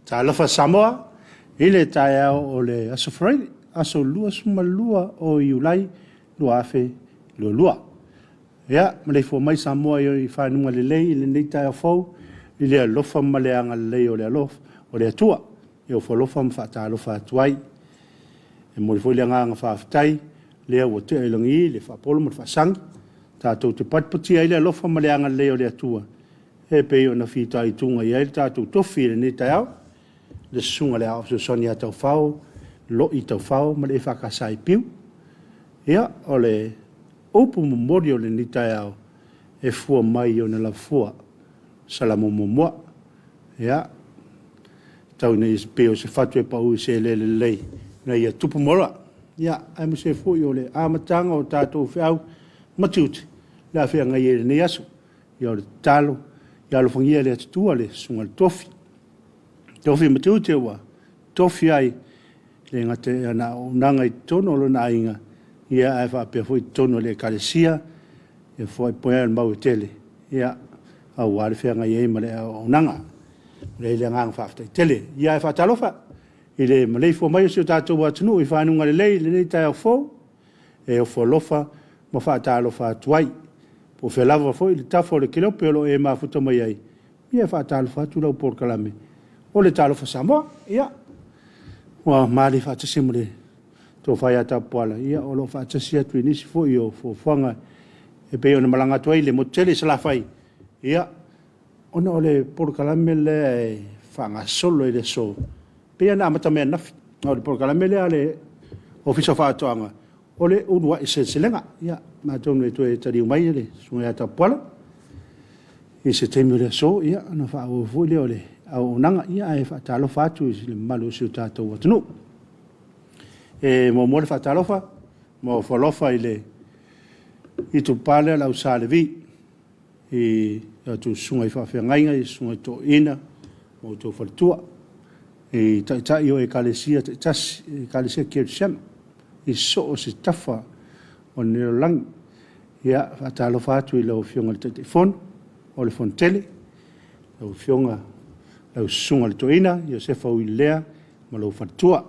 Talofa Samoa, ile taia o le aso Friday, aso lua sumalua o iulai, lua afe, lua. Ia, malei fo mai Samoa i whanunga le lei, le nei taia fau, i le alofa maleanga le lei o le alofa, o le atua, i o folofa mwhata alofa atuai. E mori fo le nganga whaafitai, lea ua te ailangi, le whaapolo mo whaasangi, tātou te patpatia i le alofa maleanga le lei o le atua. E pei o na whita i tunga i aile tātou tofi le nei taia au, le sunga le au so soni a tau whao, lo i tau whao, ma le whakasai piu. Ia, o le opu momori o le nei taia au, e fua mai o na la fua, salamu momoa. Ia, tau nei peo se fatu e pau se le lei, na ia tupu mora. Ia, ai mo se fui o le amatanga o tātou whiau, matiuti, la whia ngai e le nei asu, ia o le talo, ia lo fangia le atutua le sunga le tofi. Tofi matiuti ua, tofi ai, le ngate ana unanga i tono lo na inga, ia ai whaapea fui tono le kalesia, ia fwai poea le mau tele, ia au wale whia ngai e ma le unanga, le le ngang whaaftai tele, ia ai whaatalofa, i le malei fua mai o sio tātou atunu, i whanunga le lei, le nei tai au fau, e o folofa, ma whaatalofa atuai, po whelava fo i le tafo le kilope o lo e mafuta mai ai. Ia whaatalofa atu lau por kalame. O le Talofa Samoa, ia. Wa maali whaatasi mo le tō whai ata poala. Ia o lo whaatasi atu inisi fo i o whanga. E pe o na malanga tuai le motele sa la whai. Ia. Ona o le por kalame le whanga solo i le so. Pe ana amata mea nafi. O le por kalame le ale ofisa whaatoanga. O le unua i se lenga. Ia. Ma tonu e tue tari umai le sunga ata poala. I se temi le so, ia, ana wha o fui le o le au nanga, ia, e wha talofa atu i le malu siu tātou atunu. E mo mo le wha talofa, mo whalofa i le i tu pale lau sa le vi, i atu sunga i whawhia ngainga, i sunga i tō ina, mo tō whalitua, i tai o e kalesia, i kalesia kirisiana, i so o se tafa, o nero lang, ia, wha talofa atu i lau fionga le te fono, o le fontele, lau fionga, lau sunga le toina, ia se fau i lea, ma lau whatua,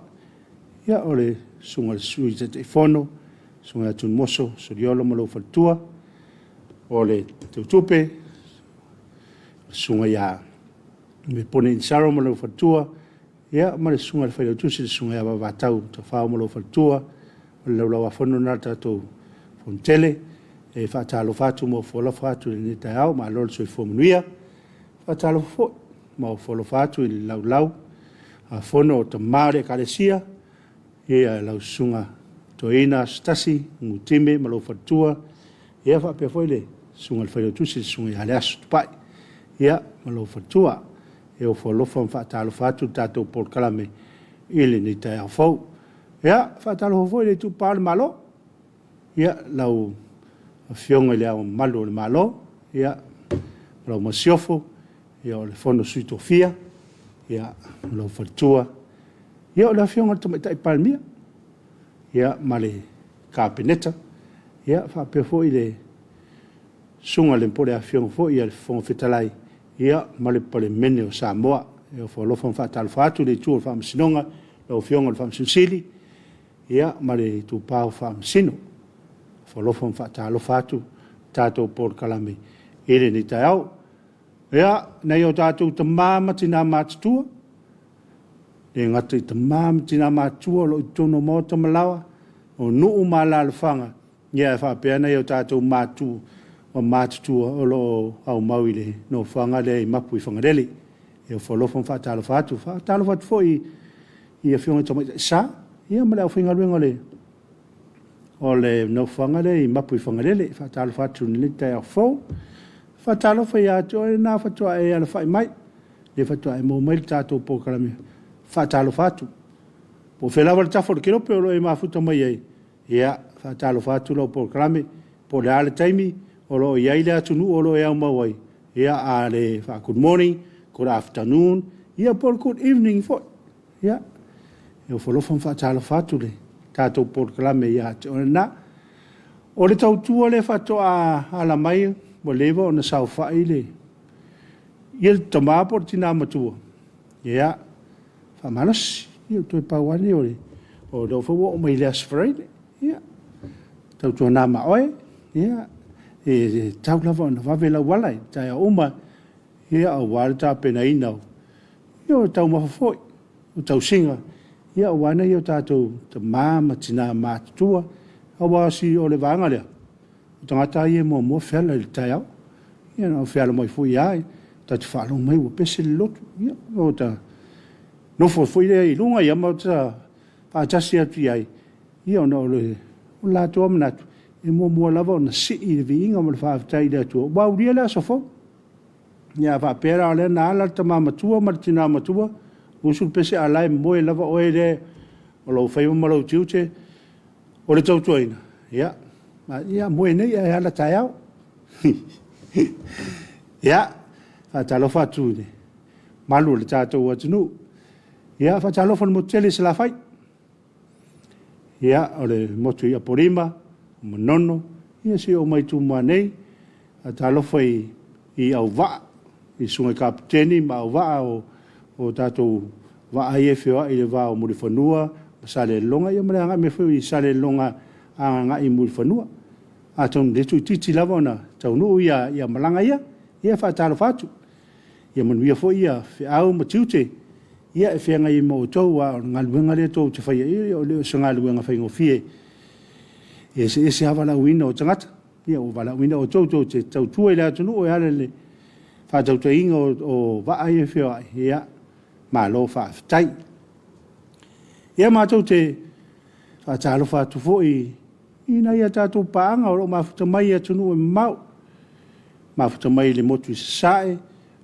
ia o le sunga le sui te fono, sunga atun moso, soriolo ma lau whatua, o le teutupe, sunga ia, me pone insaro ma lau whatua, ia ma le sunga le whaia tusi, le sunga ia wavatau, ta whao ma lau whatua, o le lau afono na tatou fontele, e whaatalo whatu mo whola whatu le ne tai au, ma lolo soi whomunuia, whaatalo fo, ma whola whatu i lau lau, a whono o ta maare kalesia, e a lau sunga toina stasi, ngutime, ma lau whatua, e a whapea fo le sunga le whaio tusi, sunga i hale asu tupai, ia, ma lau whatua, e o wholofa whaatalo whatu tātou por kalame, i le ne tai au whau, ia, whaatalo fo i le tupale malo, ia, lau a fionga le au malu le malo, ia, lau masiofo, ia o le fono sui tofia, ia, lau whatua, ia o le fionga le tomaitai palmia, ia, ma le kāpeneta, ia, whapea fo i le sunga le mpore a fionga fo, ia le fonga whetalai, ia, ma le pale mene o Samoa, ia o whalofa whaatalo whatu, le tua o whaamasinonga, lau fionga le whaamasinsili, ia, ma le tupao whaamasino, whalofa whaatalo whatu, tātou por kalame, ere ni tai au. Ea, nei o tātou ta māma tina mātutua, e ngata i ta māma tina mātua, lo i tono mōta malawa, o nuu mālala whanga, ia e whapea nei o tātou mātu, o mātutua, o lo au mauile, no whanga le i mapu i whangarele, e o whalofa whaatalo whatu fo i a whionga tamai sa, ia male au whingaruenga le, o le no whangare i mapu i whangarele, whaatalo whatu ni tai au fau, whaatalo whai atu e nā whatua e ala whai mai, le whatua e mō mai tātou pōkarame, whaatalo whatu. Po whelawa le tafo le kirope o lo e mafuta mai ei, ia, whaatalo whatu lau pōkarame, po le ale taimi, o lo i aile atu nu o lo e au mawai, ia a le wha good morning, good afternoon, ia po good evening fo, ia, e o whalofam whaatalo whatu le, tātou pōkalame i ate o na. O le tautua le whatoa ala mai, mo lewa o na sau whai le. Ia le tamāpo tina matua. Ia, whamalas, ia toi pauane o do fo o mai le asfrede, ia, tau tua nā maoe, ia, tau lava na wawela walai, tai a oma, ia au wale tā pena inau, ia o tau mawhafoi, o tau singa, ia o wana ia o tātou ta māma tina mātutua, a wasi o le vanga lea, o tangata ia mua whiala le tai au, ia na whiala mai fui ai, tatu whaalo mai ua pese le lotu, ia, o ta, no fui lea I lunga ia mau ta, pātasi atu ai, ia o na o le, o la toa manatu, mua lava o na si I le viinga mo le whaafitai lea tua, wau ria lea sofo, ia whaapera o lea na ala ta māmatua, martina matua, usul pese alai moe lava oe le, o lau whaiwa malau tiute, o le tautuaina, ia, ia moe nei ai ala tai au, ia, Talofa atu ne, malu le tātou atunu, ia, Talofa le motele se la fai, ia, o le motu ia porima, o manono, ia si o mai tu mua nei, Talofa I au waa, I sunga kapiteni, ma au waa o tātou waa EFKS I le waa o muri whanua, sale longa, ia mare anga me whu I sale longa anga I muri whanua, a tau netu I titi lava ona, tau nuu ia malanga ia Talofa atu, ia manuia fo ia au matiute, ia whianga I mo tau wa ngaluenga le tau te whaia, ia o leo sa ngaluenga whaingo fie, ia se hawa wina o tangata, ia o wala wina o tau te tau tua I le atu nuu o hale le, whātau te inga o waa EFKS, ia, mā lo whaafitai. Ia mātou te Talofa atu fo ina ia tātou paanga o mafuta mai atu nuu mau, mafuta mai le motu I sasae,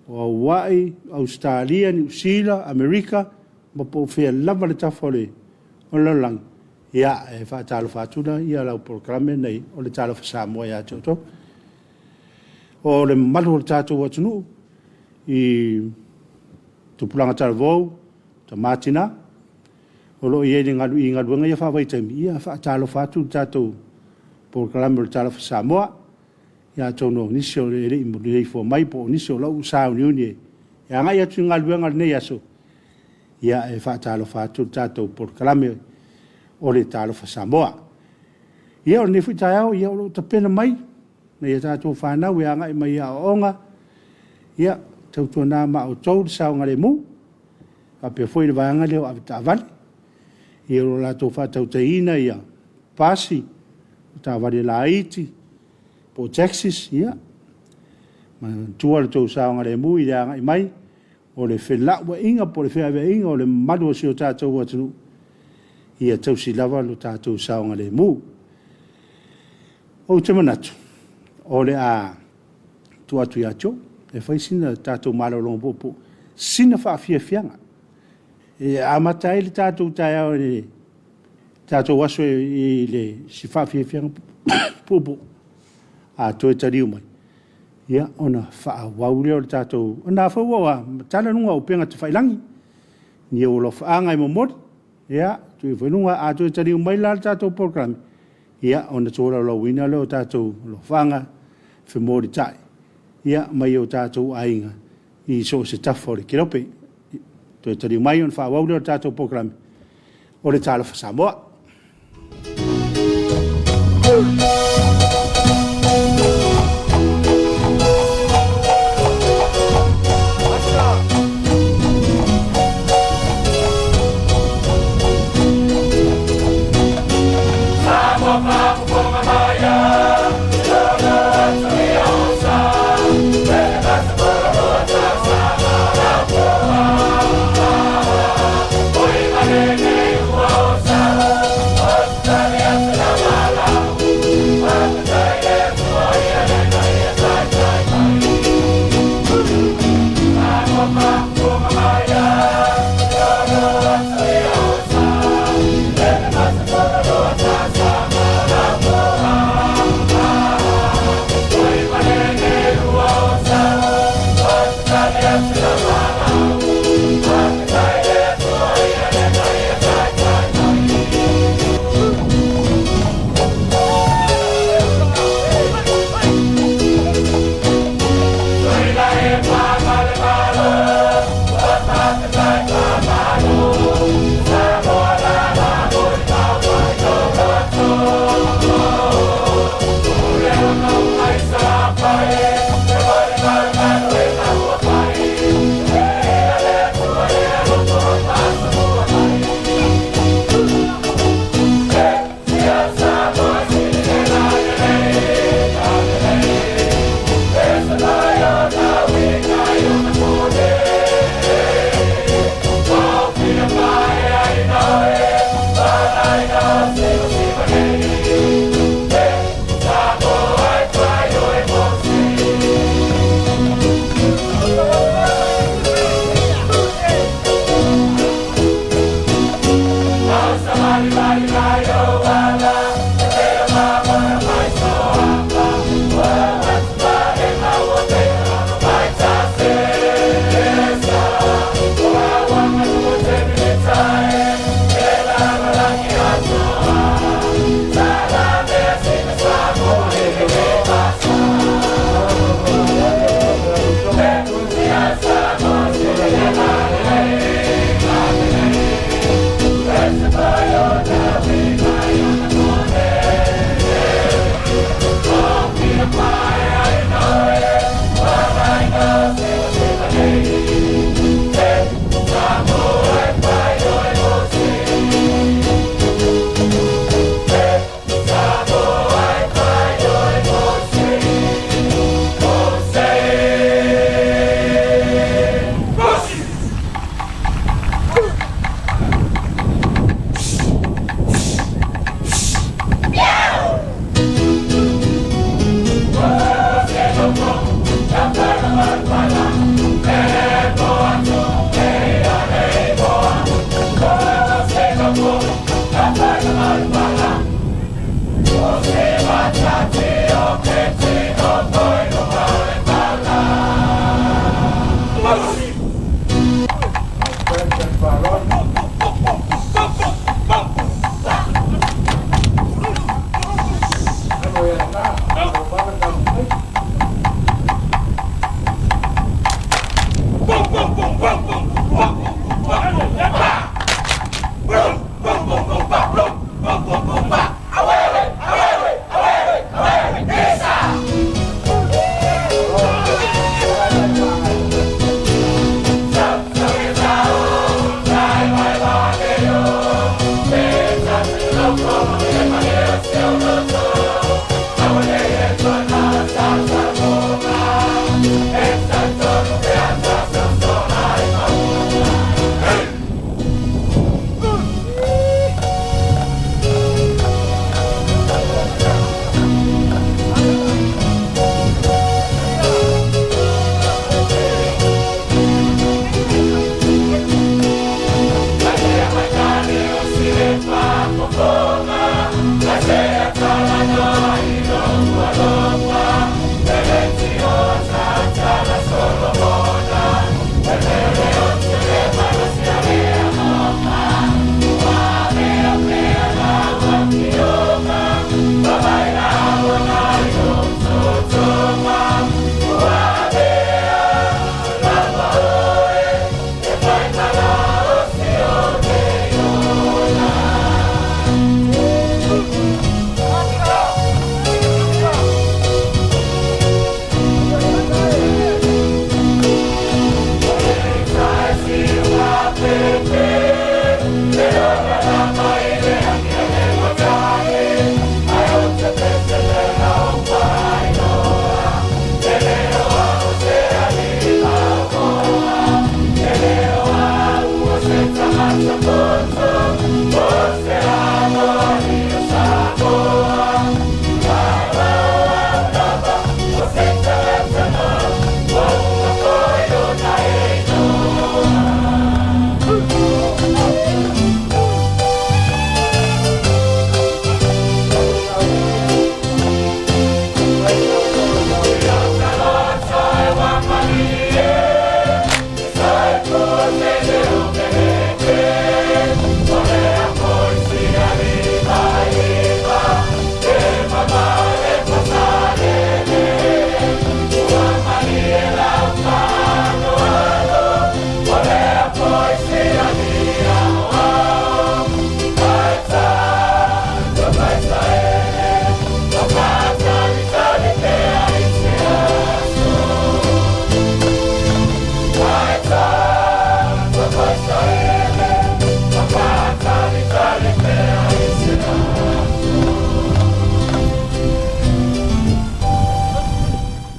o Hawaii, Australia, New Zealand, Amerika, ma po fea lava le tafole o lalang. Ia, Talofa atu na, ia lau programe nei, o le Talofa Samoa ia tautou. O le malu o le tātou atu nuu, I tupulanga talavou, ta mātina, o lo I ngaluenga ia whaawaitaimi, ia Talofa atu tātou programe o le Talofa Samoa, ia tono nisi o le I muli fo mai po nisi o lau sa uniuni ia ngai atu ngaluenga nei aso ia Talofa atu tātou programe o le Talofa Samoa ia o nefu taiao ia o ta pena mai na ia tātou whanau ia ngai mai ia onga ia tautua nā ma o tau sao ngare mu a pe foi le vanga leo avita vale ia o la to fa tau teina ia pasi ta vale la iti po Texas, ia. Ma tua le tau sao ngare mu I ngai mai, o le whela ua inga po le whea inga o le madu o si o tātou atunu. Ia tau si lava lo tātou sao ngare mu. O te manatu, o le a tuatu ia tio, e whai sina tātou malo longa popo, sina wha fia fianga. E amatai le tātou tai au le tātou waso I le si wha fia fianga popo. A toi tariu mai. Ia, ona wha wauri o le tātou. Ona whaua tala nunga o penga te whailangi. Ni o lo whaanga I momori. Ia, tui whainunga a toi tariu mai la le tātou programe. Ia, ona tōra lo wina leo tātou lo whaanga whamori tai. Ia, mai o tātou ainga. I so se tafo le kirope. Toi tariu mai on wha wauri o le tātou programe. O le Talofa Samoa. Wow.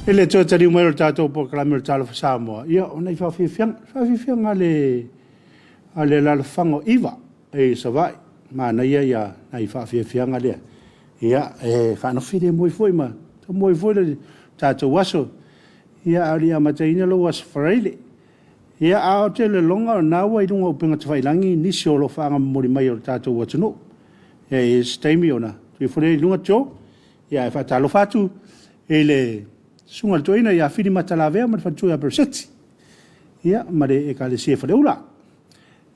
Ele tō tari umero tātou po kalamero Talofa Samoa. Ia, ona I whawhiwhianga ale lalawhango iwa e savai. Mana ia na I whawhiwhianga lea. Ia, whanawhire moi foi ma. Ta moi foi le tātou waso. Ia, ari a mataina lo waso whareile. Ia, ao te le longa o nāua I runga upenga te whailangi nisi o lo whaanga mori mai o tātou watano. Ia, e steimi ona. Tui whare I runga tō. Ia, e whatalofa atu. E le sunga toina ia fini matalavea ma fatu ya perseti ia mare e kale se fale ula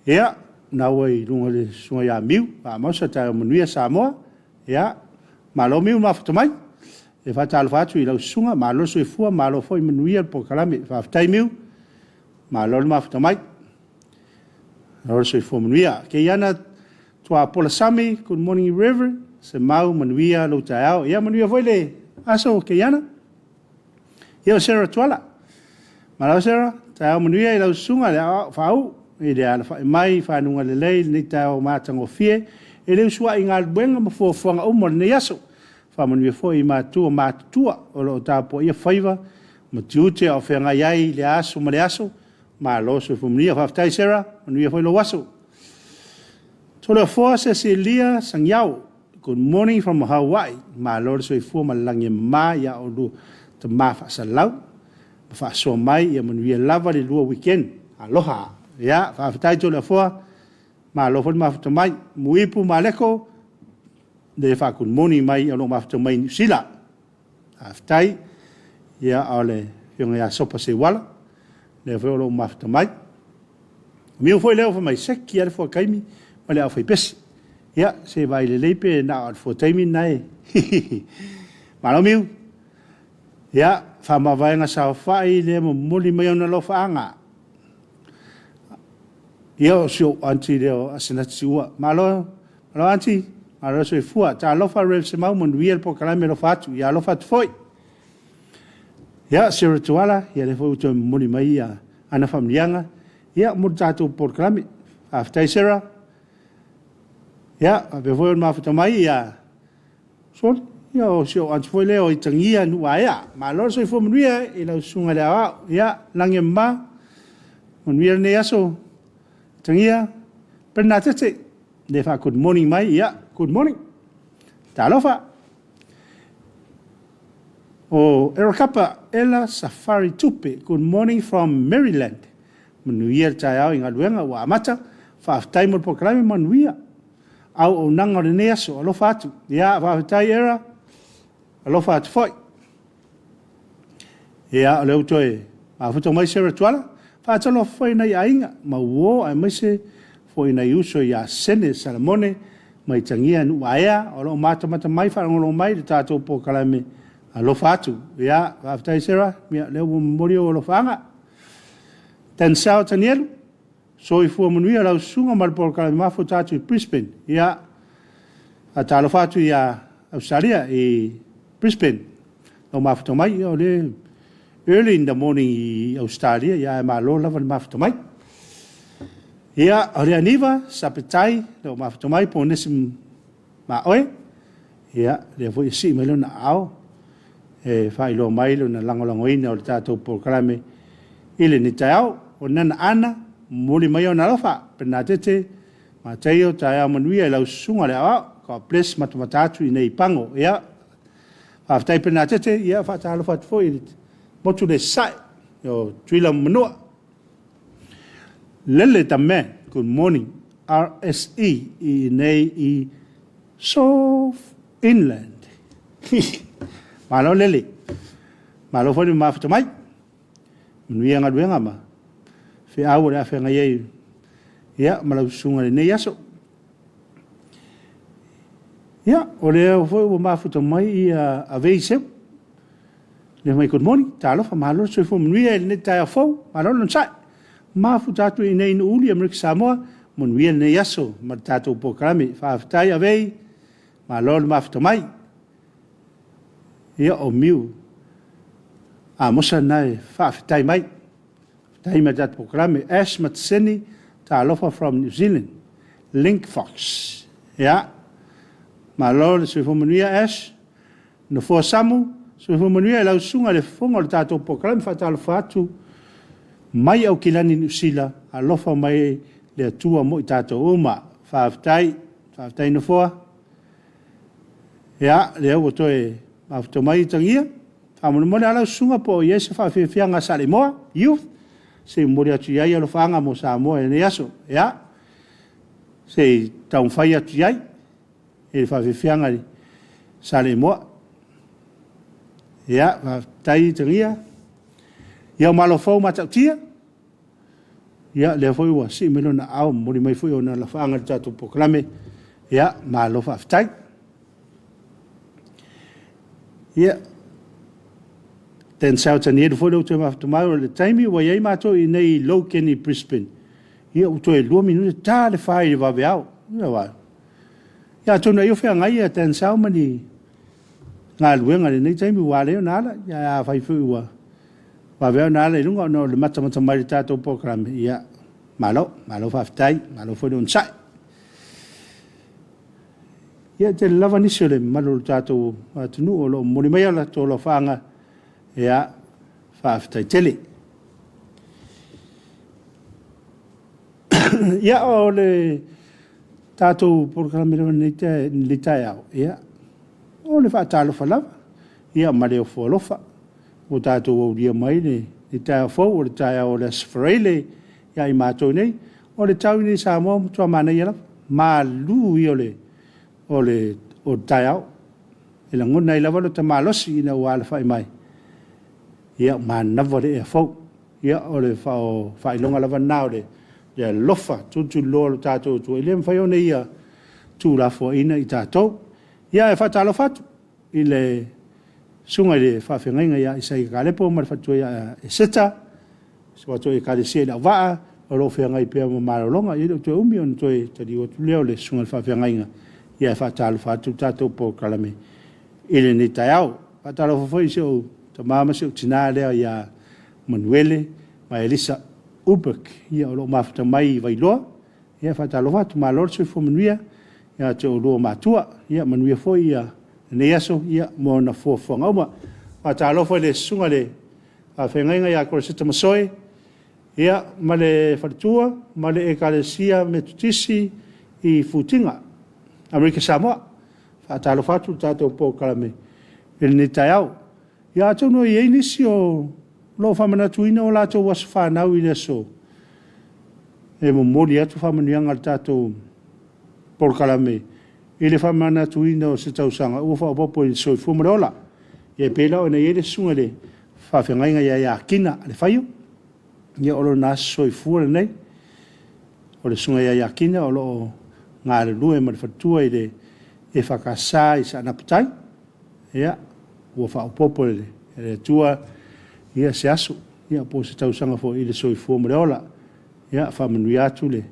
ia na wai lunga le sunga ya miu ma masa ta manuia Samoa ia malo miu ma fatu mai e fata fatu I lo sunga malo so fua malo foi manuia po kalame fa tai miu malo ma fatu mai malo so fua manuia ke yana tua pola sami good morning river se mau manuia lo tao ia manuia foi le aso ke yana Ia sera tuala. Malau sera, tau manuia I lau sunga le whau, I le ala whae mai, whanunga le lei, ni tau mātango fie, e leu sua I ngā buenga ma fuafuanga umor ne yaso. Wha manuia fo I mātua, o lo tāpo ia whaiva, ma tiute o whenga iai le aso ma le aso, ma loso fu manuia whaftai sera, manuia fo I lo waso. Tole fo se lia sang yau, good morning from Hawaii, ma loso I fua ma langi ma ia o lu, te mafa sa lau fa so mai ia manuia lava le lua weekend aloha ia fa fatai to le foa ma lo fo ma fa mai muipu maleko de fa kun moni mai o ma fa mai sila aftai ia ole yong ia sopa se wala le fo lo ma fa mai mi foi le fo mai sek ia fo kaimi ma le fa pes ia se vai le lepe na fo taimi nai ma lo miu Ia, whamawhaenga sa whai le mo muli mai ona lo whaanga. Ia o sio anti leo asinati ua. Malo anti, malo so I fua. Ta alofa rev se mau manuia po kalame lo fatu. Ia alofa tu foi. Ia, sira tuala, ia le foi uto muli mai ia ana whamlianga. Ia, mo tātou po kalame. Aftai sira. Ia, ape foi on mafuta mai ia. Soli. Ia o sio anti foi leo I tangia nu aia. Ma lo so I fo manuia I lau sunga le awa. Ia, lange ma. Manuia ne aso. Tangia. Perna tete. Le fa good morning mai. Ia, good morning. Talofa. O Erakapa Ela Safari Tupe. Good morning from Maryland. Manuia taiao inga luenga wa amata. Fa aftai mo po kalame manuia. Au o nanga o ne aso. Alofa atu. Ia, fa aftai era. Alofa atu foi. Ia, leo toe. Ma futo mai sera tuala. Fa atalo foi na ainga. Ma uo ai mai se foi na uso ia sene salamone. Mai tangia nu aia. Olo mata mai fa ngolo mai. Le tato po kalame. Alofa atu. Ia, fa aftai sera. Mia leo mori o alofa anga. Ten sao tanielu. So I fua manuia lau sunga malpol kalame mafo tatu I Brisbane. Ia, a talofa atu ia Australia I Brisbane. No mafuta mai o le early in the morning I Australia ia ma lo lava mafuta mai. Ia o le aniva sapetai no mafuta mai po nesim ma oe. Ia le foi si melo na ao. E fai lo mai lo na langolangoina o le tatou programe ile ni tau o nana ana muli mai o na lofa pena tete ma taio taia manuia lau sunga le ao ka bless matamatatu I nei pango. Ia aftai pena tete ia fa talo fa foi motu le sai yo tuila manua lele tame good morning RSE I nei I South Inland malo lele malo foi ma fata mai nuia nga duenga ma fe au le afe ngai ia malau sunga le nei aso ia o le foi o mafuta mai ia aveise le mai good morning Talofa malo so fo mnuia le tai fo malo non sai mafuta tu i nei uli America Samoa mon wien nei aso ma tato programi fa tai ave malo mafuta mai ia o miu a mosa nai fa tai mai tai ma dat programi as matseni Talofa from New Zealand link fox ia malo se fo mnuia as no fo samu so fo mnuia la sunga le fonga le tato programi fa Talofa atu mai au kilani New Zealand alofa mai le tua mo tato uma fa tai no fo ia le o toe after mai tangia amon mo ala sunga po yes fa fianga Samoa youth se moria tia ia lo fanga mo Samoa ne aso ia se tau fai tia e fa fianga Samoa ia fa tai tangia ia malo fo mata tia ia le foi wa si melo na au mo mai foi ona la fanga tatu proclame ia malo fa tai ia ten south and near for to after tomorrow the time we ai mato i nei low kenny Brisbane ia u to e 2 minutos ta le fai va veao ia wa ia to na yo fe ngai ten south mani nga luenga nei time wa le na la ia fai fu wa va veao na le lunga no le mata mai tato program ia malo fa tai malo fo non sai ia te lava nisi le malo tato atunu o lo moni mai ala to lo fanga ia faafetai tele ia o le tato programa le tai au ia o le faatalofa lava ia ma le ofolofa o tato o dia mai le tai fo o le tai o le sfrele ia i matou nei o le tau ni Samoa tua mana ia ma lu i o tai au e la ngona i lava lo tamalosi ina wala fai mai ia mana vole e fo ia o le fa ilonga lava nao le lofa tu lo tato tu ele fai ona ia tu la fo ina i tato ia e fa Talofa i le sunga le fa fenga ia i sai kale po mar fa tu ia e seta so to e kale se la va o lo fenga i pe ma longa i to umi on to e te digo tu le sunga fa fenga ia fa Talofa tu tato po kalame ile ni taiao fa Talofa foi so ta mama se tina le ia Manuele ma Elisa Ubek ia o lo mafuta mai vai lo ia fa Talofa tu malor se fo manuia ia te o lo matua ia manuia foi ia ne aso ia mo na fo ngoma fa Talofa le sunga le a fenga ia ko se tamasoi ia male fatua male ekalesia metutisi i futinga America Samoa fa Talofa tu tato po kalame el ni taiao ia to no ye nisi o lo fa mana tuina o la to was fa na wi le so e mo moli atu fa manu anga tato por kalame ile fa mana tuina o se tau sanga o fa popo i so fu mola e pela o na ye le sunga le fa fenga ia kina le faio ia o lo na so fu le nei o le sunga ia kina o lo nga le lue ma le fatua i le EFKS i sa na patai ia o fa popo le tua ia se aso ia po se tau sanga fo i le soi fu mola ia fa manu atu le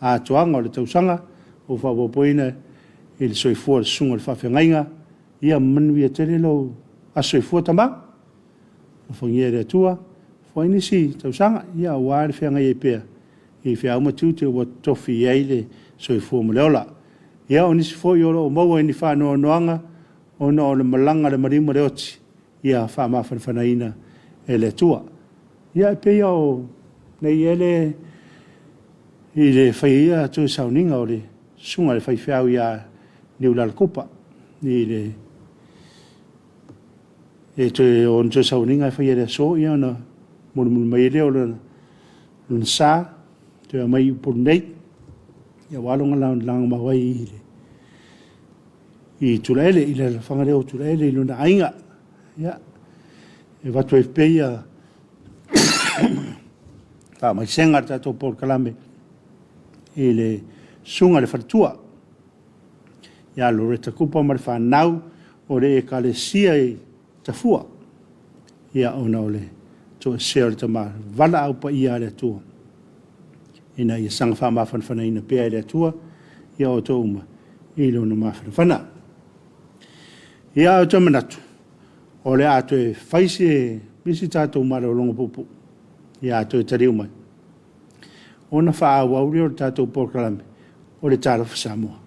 a toanga o le tau sanga o fa popo ina i le soi fu le sunga le fa fenga ia manu ia tele lo a soi fu tama fo ia le tua fo ini si tau sanga ia wa le fenga ia pe i fia uma tu te o tofi ia le soi fu mola ia oni si fo yo lo mo ni fa no noanga ona o le malanga le marimo le oti ia fa ma fanaina e le tua ia pe o nei ele i le faia tu sauninga o le sunga le fai fiau ia ni ula kopa ni le e te on tu sauninga fai le so ia na mo mai le o le sa te mai por nei ia walonga lang ma wai i tulele i le fangare o tulele i luna ainga ia e watu e peia ka mai senga tatou Port Kalame i le sunga le whatua. Ia Loretta Kupa ma le whanau o le ekalesia i tafua. Ia ona o le to share le tama vala au pa ia le atua. Ina ia sanga wha mawhanawhana ina pēa le atua, ia o tō uma i lo na mawhanawhana. Ia o tō manatu, o le ato e whaisi e misi tātou mara o longa pupu. Ia ato e tariu mai. Ona wha au auri o le tātou Port Kalame, o le Talofa Samoa.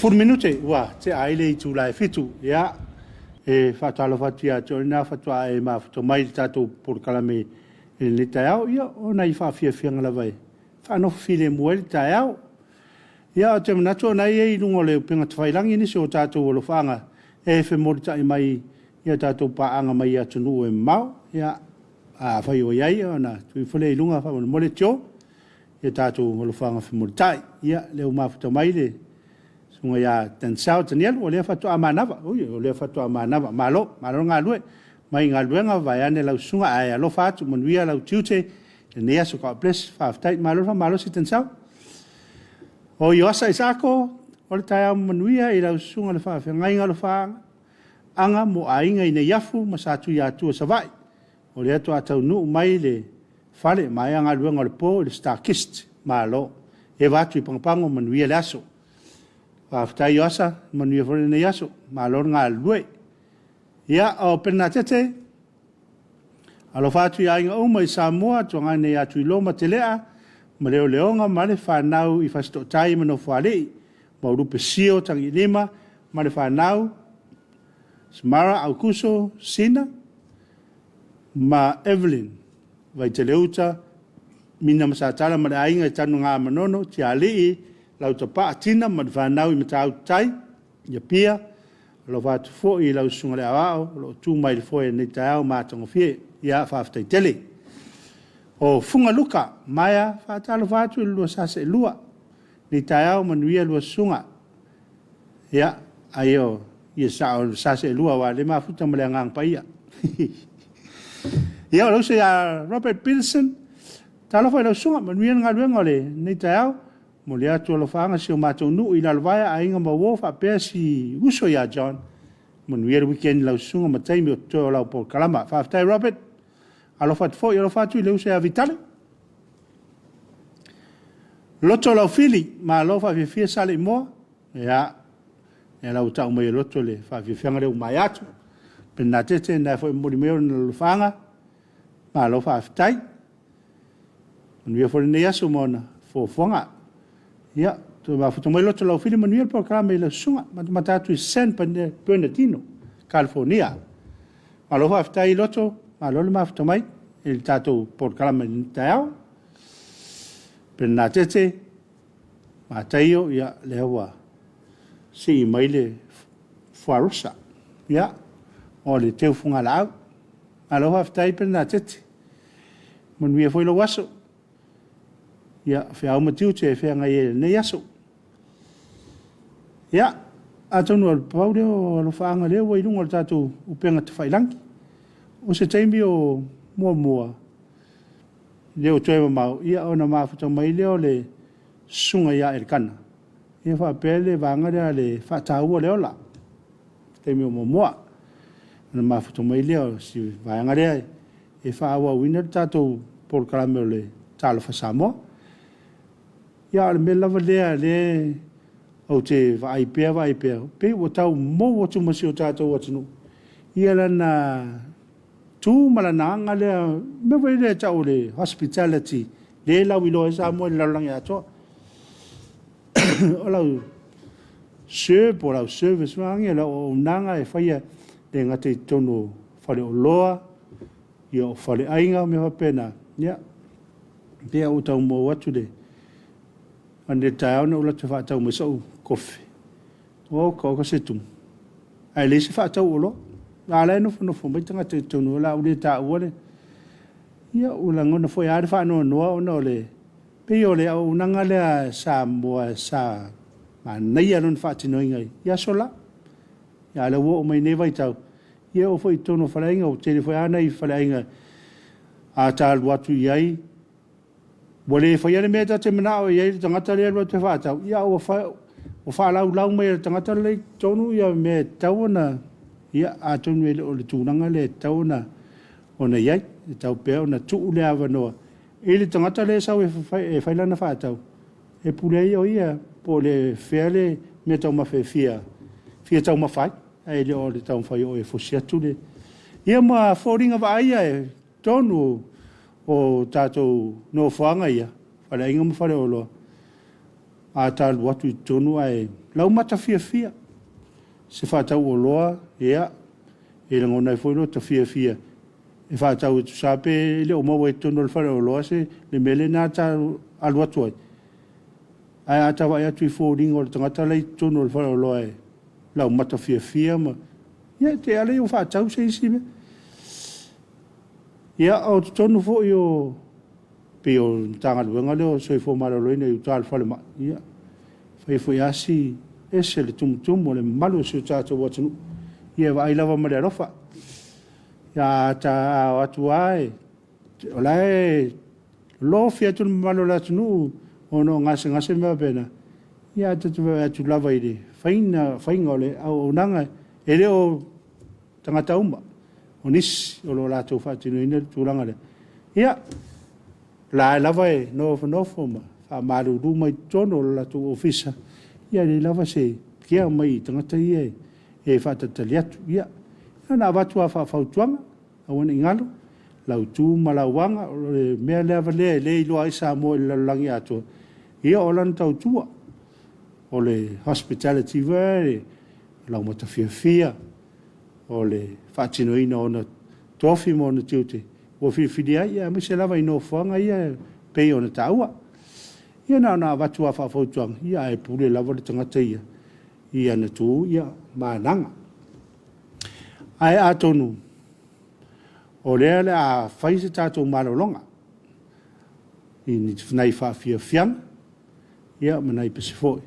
4 minute wa te aile tu lai fitu ya e fa Talofa tia joina fa tua e ma to mai tatu por kalame le tao ya ona I fa fia fia ngala vai fa no file muel tao ya te na to na e lungo le pinga twailangi ni so tatu lo fanga e fe mo ta mai ya tatu pa anga mai ya tunu e mau ya a fa yo yai ona tu fule lunga fa mo le cho ya tatu lo fanga fe mo tai ya le ma fa to mai le sunga ya ten sao teniel o le fa to amanava o le fa to amanava malo nga lue mai nga lue nga vai ane lau sunga ai lo fa tu mon via lau tute ne ya so ka bless fa tai malo si ten sao o yo sa isako o le tai mon via I lau sunga le fa ngai nga lo fa anga mo ainga ine yafu masatu ya tu sa vai o le to atau nu mai le fale mai nga lue nga le po le starkist malo e va tu pangpango mon via laso after yosa manu for ne yaso malor ngal lue ya o penatete alo fatu ya nga mai Samoa tonga ne ya tu loma telea maleo leonga male fa nau I fasto tai mano fale mo rupe sio tangi lima male fa nau smara aukuso sina ma Evelyn vai teleuta mina masatala male ainga tanu nga manono ti ali lau ta pa tina ma vanau I matau tai ya pia lo va tu fo I lau sunga le ao lo tu mai le fo ne tau ma tonga fie ya fa ftai tele o funga luka maya fa talo va tu lo sa se lua ni tau manuia lo sunga ya ayo ye sa se lua wa le ma futa male ngang pa ia ya lo se ya Robert Pilson talo fa lo sunga manuia ngal ngole ni tau mo le atu lo fanga si o matou nu I lalvaya ainga ma wo fa pesi uso ya John mo nuer weekend lau sunga matai mi o to lau por kalama fa tai Robert alo fat fo yo fa tu le uso ya vitale loto lau fili ma lo fa fia sale mo ia e lau tau mai loto le whawhiwhenga reo mai atu. Pena tete nai fo mori meo na lufanga, ma lo whawhitai. Manuia fo nei aso mona, fo whonga. Ia, tu mafuto mai loto lau whiri manuia po karama i la sunga, matatu i San Bernardino, California. Ma lo whawhitai loto, ma lo le mafuto mai, il tatou po karama i taiao. Pena tete, ma taio ia le hawa. Si mai le fuarusa. Ia, o le teu funga lau. Aloha fitai pena tete. Manuia foi lo waso. Ia, whiau matiu te whia ngai e nei aso. Ia, atonu al pau leo alo whaanga leo wa ilunga tatou upenga te whailangi. O se taimi o mua. Leo tuema mau. Ia, ona mafuta mai leo le sunga ia erkana. Ia whapele vangarea le whataua leo la. Taimi o mua. Na mafuta mai leo si vangarea e whaaua wina tatou por karameo le Talofa Samoa. Ia le me lava lea le au te vaipea. Pe o tau mo o tumasi o tatou atinu. Ia lana tu malananga lea me wai lea tau le hospitality. Le lau ilo e Samoa le laulangi atoa. O lau serve o lau service wangi lau o nanga e whaia le ngate tono whare o loa ia o whare ainga me whapena ia pia o tau mo watu le ane tai au na ula te whaatau me sau kofi o ka se tum ai le se whaatau o lo la lai nofo mai tanga te tono la ule ta uale ia ula ngona foi aare whaanoa noa o na ole pe o le au nanga lea Samoa sa ma nei anon whaatino ingai ia sola ia le wo mai ne vai tau ia o foi tono whalainga o tere foi ana i whalainga a tālu atu iai wale foi ane mea te manao iai tangata lea lua te whaatau ia o whaalau mai tangata lei tonu ia me tau na ia a tonu ele o le tūnanga le tau na o na iai e tau pēo na tuu le awanoa ele tangata le sau e whailana whaatau e pulei o ia po le wheale me tau mawhai fia tau mawhai ai le o le tau whai o e fosiatu le ia ma whoringa wa aia e tonu o tātou no whanga ia whale inga ma whale o loa a tālu atu i tonu ai lau mata fia se whaatau o loa ia e langona i whoino ta fia e whaatau e tu sape le o maua e tonu le whale o loa se le mele nā tālu alu atu ai a tawa e atu i whoringa o le tangata lei tonu le whale o loa e lau mata fia ma ia te ale o whaatau se isi me ia au tonu fo i o pe o tanga luenga leo soi fo maraloina i utal whale ma ia whai fo i asi ese le tumutumu le malu si o tātou watanu ia wa ailawa ma le arofa ia ta atu ai o lae lo fia tunu malu la tunu o no ngase mea pena ia tatu atu lava i le whainga o le au nanga e leo tangata uma o nisi o lo lātou whaatinu ina tūranga le ia la lava e nofo ma wha maruru mai tono o lātou ofisa ia le lava se kia mai tangata ia e whaatatali atu ia na watu a whautuanga a wana ingalo lau tū malawanga o le mea lewa le iloa i Samoa i lalangi atua ia o lana tau tua o le hospitality vere lau mata fia o le whaatinoina o na tofi mo na tiute o whiwhidia ia me se lava i no whanga ia pei o na taua ia na watu a whawhautuanga ia e pule lava le tangata ia na tū ia maananga ai atonu o lea le a whaise tātou malolonga i ni whanai whawhianga ia manai pesifoi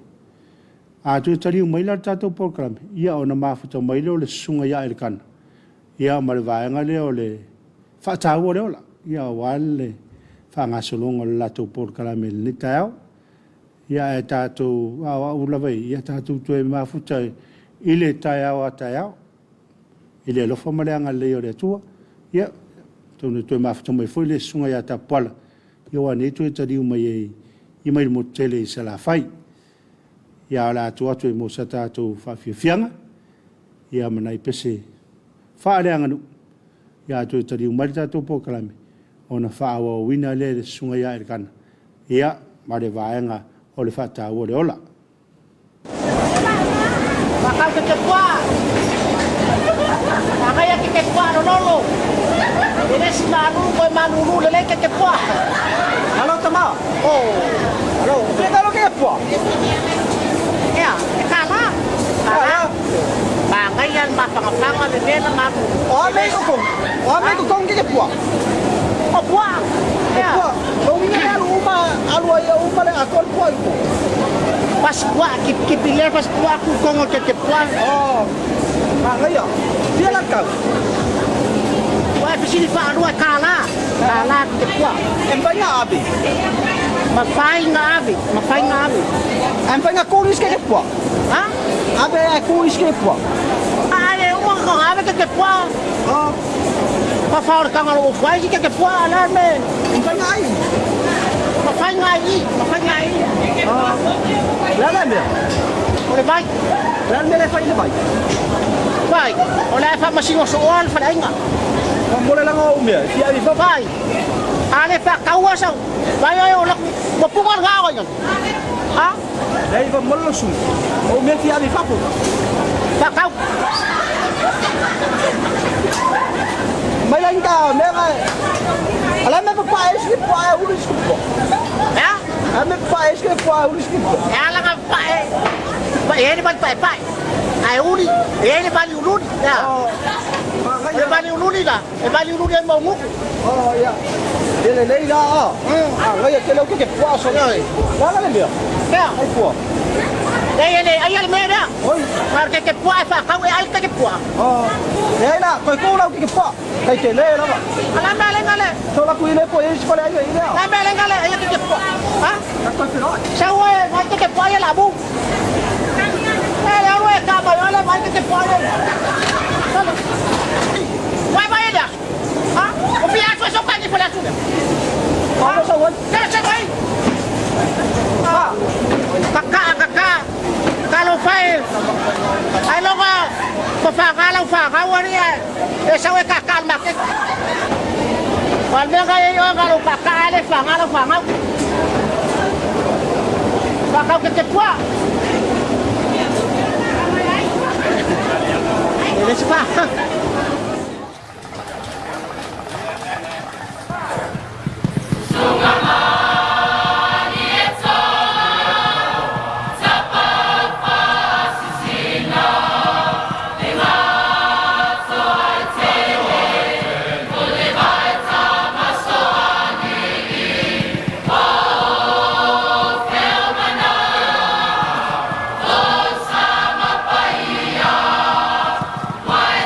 a tu tariu mai la tātou programe ia o na mafuta mai leo le sunga ia erkana ia ma le vaenga leo le whaataua leo la ia wale whangasolonga le lātou programe le nitao ia e tātou awa ulawai ia tātou tue mafuta i le taiao a taiao i le alofa maleanga leo le atua ia tonu tue mafuta mai foi le sunga ia tapuala ia wane tue tariu mai i mai mo tele i sa la fai ia la atu mo sa tātou whawhiawhianga, ia manai pese whaaleanga nu, ia atu tari umari tātou pōkalame, o na whaawa o wina le sunga ia e kana, ia ma le vaenga o le whaatau o le ola. Bakal ke pua. Makanya ke pua nolo. Ini semalu kau malu le ke pua. Halo tama. Oh. Halo. Kita lo ke pua. Ya, kalah. Kalah. Bangaian mapang-pangan de bela malu. Oh, me ko kong ke pua. Oh, pua. Ya. Pua. Kau ini alu ya le akol pua itu. Pas pua kipile pas pua ku kong ke pua. Oh. Makanya dia lah kau. Wah, sini Pak Arwah kalah ke pua. Empanya abi. Mapai ngabi. Empanya kulis ke pua. Ha? Abe kulis ke pua. Ai, uma ngabi ke pua. Oh. Pa favor kang alo fai ke pua la men. Empanya ai. Mapai ngai. Oh. Lala me. Oleh baik. Lala me le fai le baik. Baik. Oleh fa masih soal fa inga. Boleh lang ako umya. Siya iba. Baik. Ale pa kawasaw. Bayo olak mapungal nga ako yan. Ha? Dahil iba malusong. Umya siya iba po. Pa kaw. May lang ka. Alam mo pa paayos ni po ay ulis ko po. Ha? Alam mo paayos ni po ay ulis ko po. Ala nga pa eh. Ba ini ban pa. Ay uli. Ini bali uluni. Ya. Ini bali uluni ka. Bali uluni ang maumuk. Oh ya. Ele lei la. Ngaya ke lo ke po so na. Wala na miya. Ya. Ay po. Đây ay me da. Oi. Mar ke pua fa kaw ay ke pua. Oh. Dahil na ko ko la ke po. Kay ke le la ba. Ala ngale. So la ku ile po is ko le ay ile. Ngale ay ke pua. Ha? Ko pero. Sao ay mai ke pua ya labu. Ela rué ka ba ole mai ke pua. Wai ba ida. Ha? O pia so pa ni pala tu. Ano sa wan? Kaya bay. Kakak. Kalau file. Ay lo ka. Pafakalaw ni ay. Sawe kakal makik. Wal me kaya yo kalau kakale fangalaw. Bakaw ke pua. Ini siapa?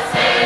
Say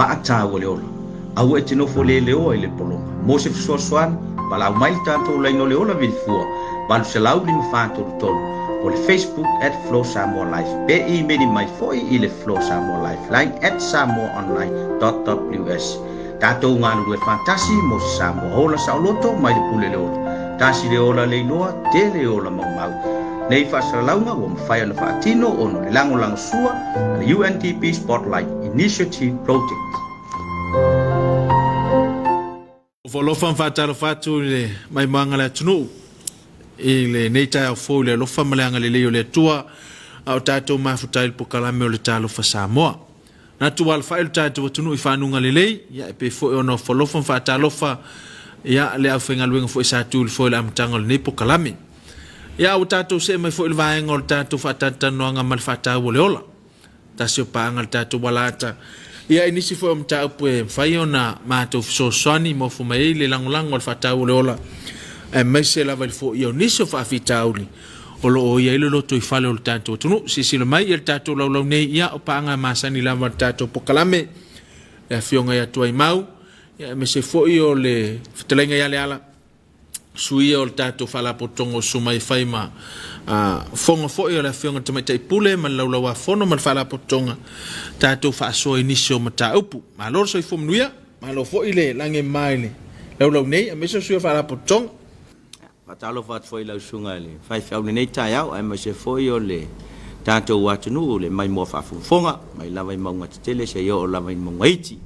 Paata o le ola. Au e tino fo le leo le polonga. Mo se soan pala mai tanto le no le ola vilfua. Balu se lau li mfato tolo. O le Facebook @Flow Samoa Life. Pe e meni mai foi i le Flow Samoa Life line @samoaonline.ws. Tato nganu e fantasi mo Samoa ola sauloto mai le pule le ola. Tasi le ola le noa te le ola mau. Nei fasalaunga o mfaya le fatino ono le lango sua le UNDP Spotlight Initiative Project. Lofa fatalo fatu le mai manga le tunu ile neita o fo le lofa malanga le leo le tua au tato mafuta il pokalame o le Talofa Samoa na tua al file tato tunu ifanunga le lei ya pe fo ono fo lofa fatalofa ya le afenga luenga fo isatu fo le amtanga le pokalame ya au tato se mai fo il vaenga o tato fatata noanga mal fata o le ola tasio panga tato walata ia inisi fo mta pue faiona mato so soni mo fu mai le langolango al fatau le ola e mese la val fo io niso fa fitauli o lo ia ile lo to ifale o tanto tunu si le mai il tato lo nei ia o panga masani la tato pokalame e fionga ya toi mau ia mese fo io le ftelenga ya le ala sui o tato fala potongo sumai faima fonga fo io la fionga te mai pule man la wa fono man fala potonga tato fa so inisio mata upu ma lor so fo mnuia ma lo fo ile lange maile la nei a meso sui fala potonga Patalo fat foi la sunga le fai fa nei tai au ai mese fo io le tato watunu le mai mo fa fonga mai la vai maunga tele se io la vai maunga iti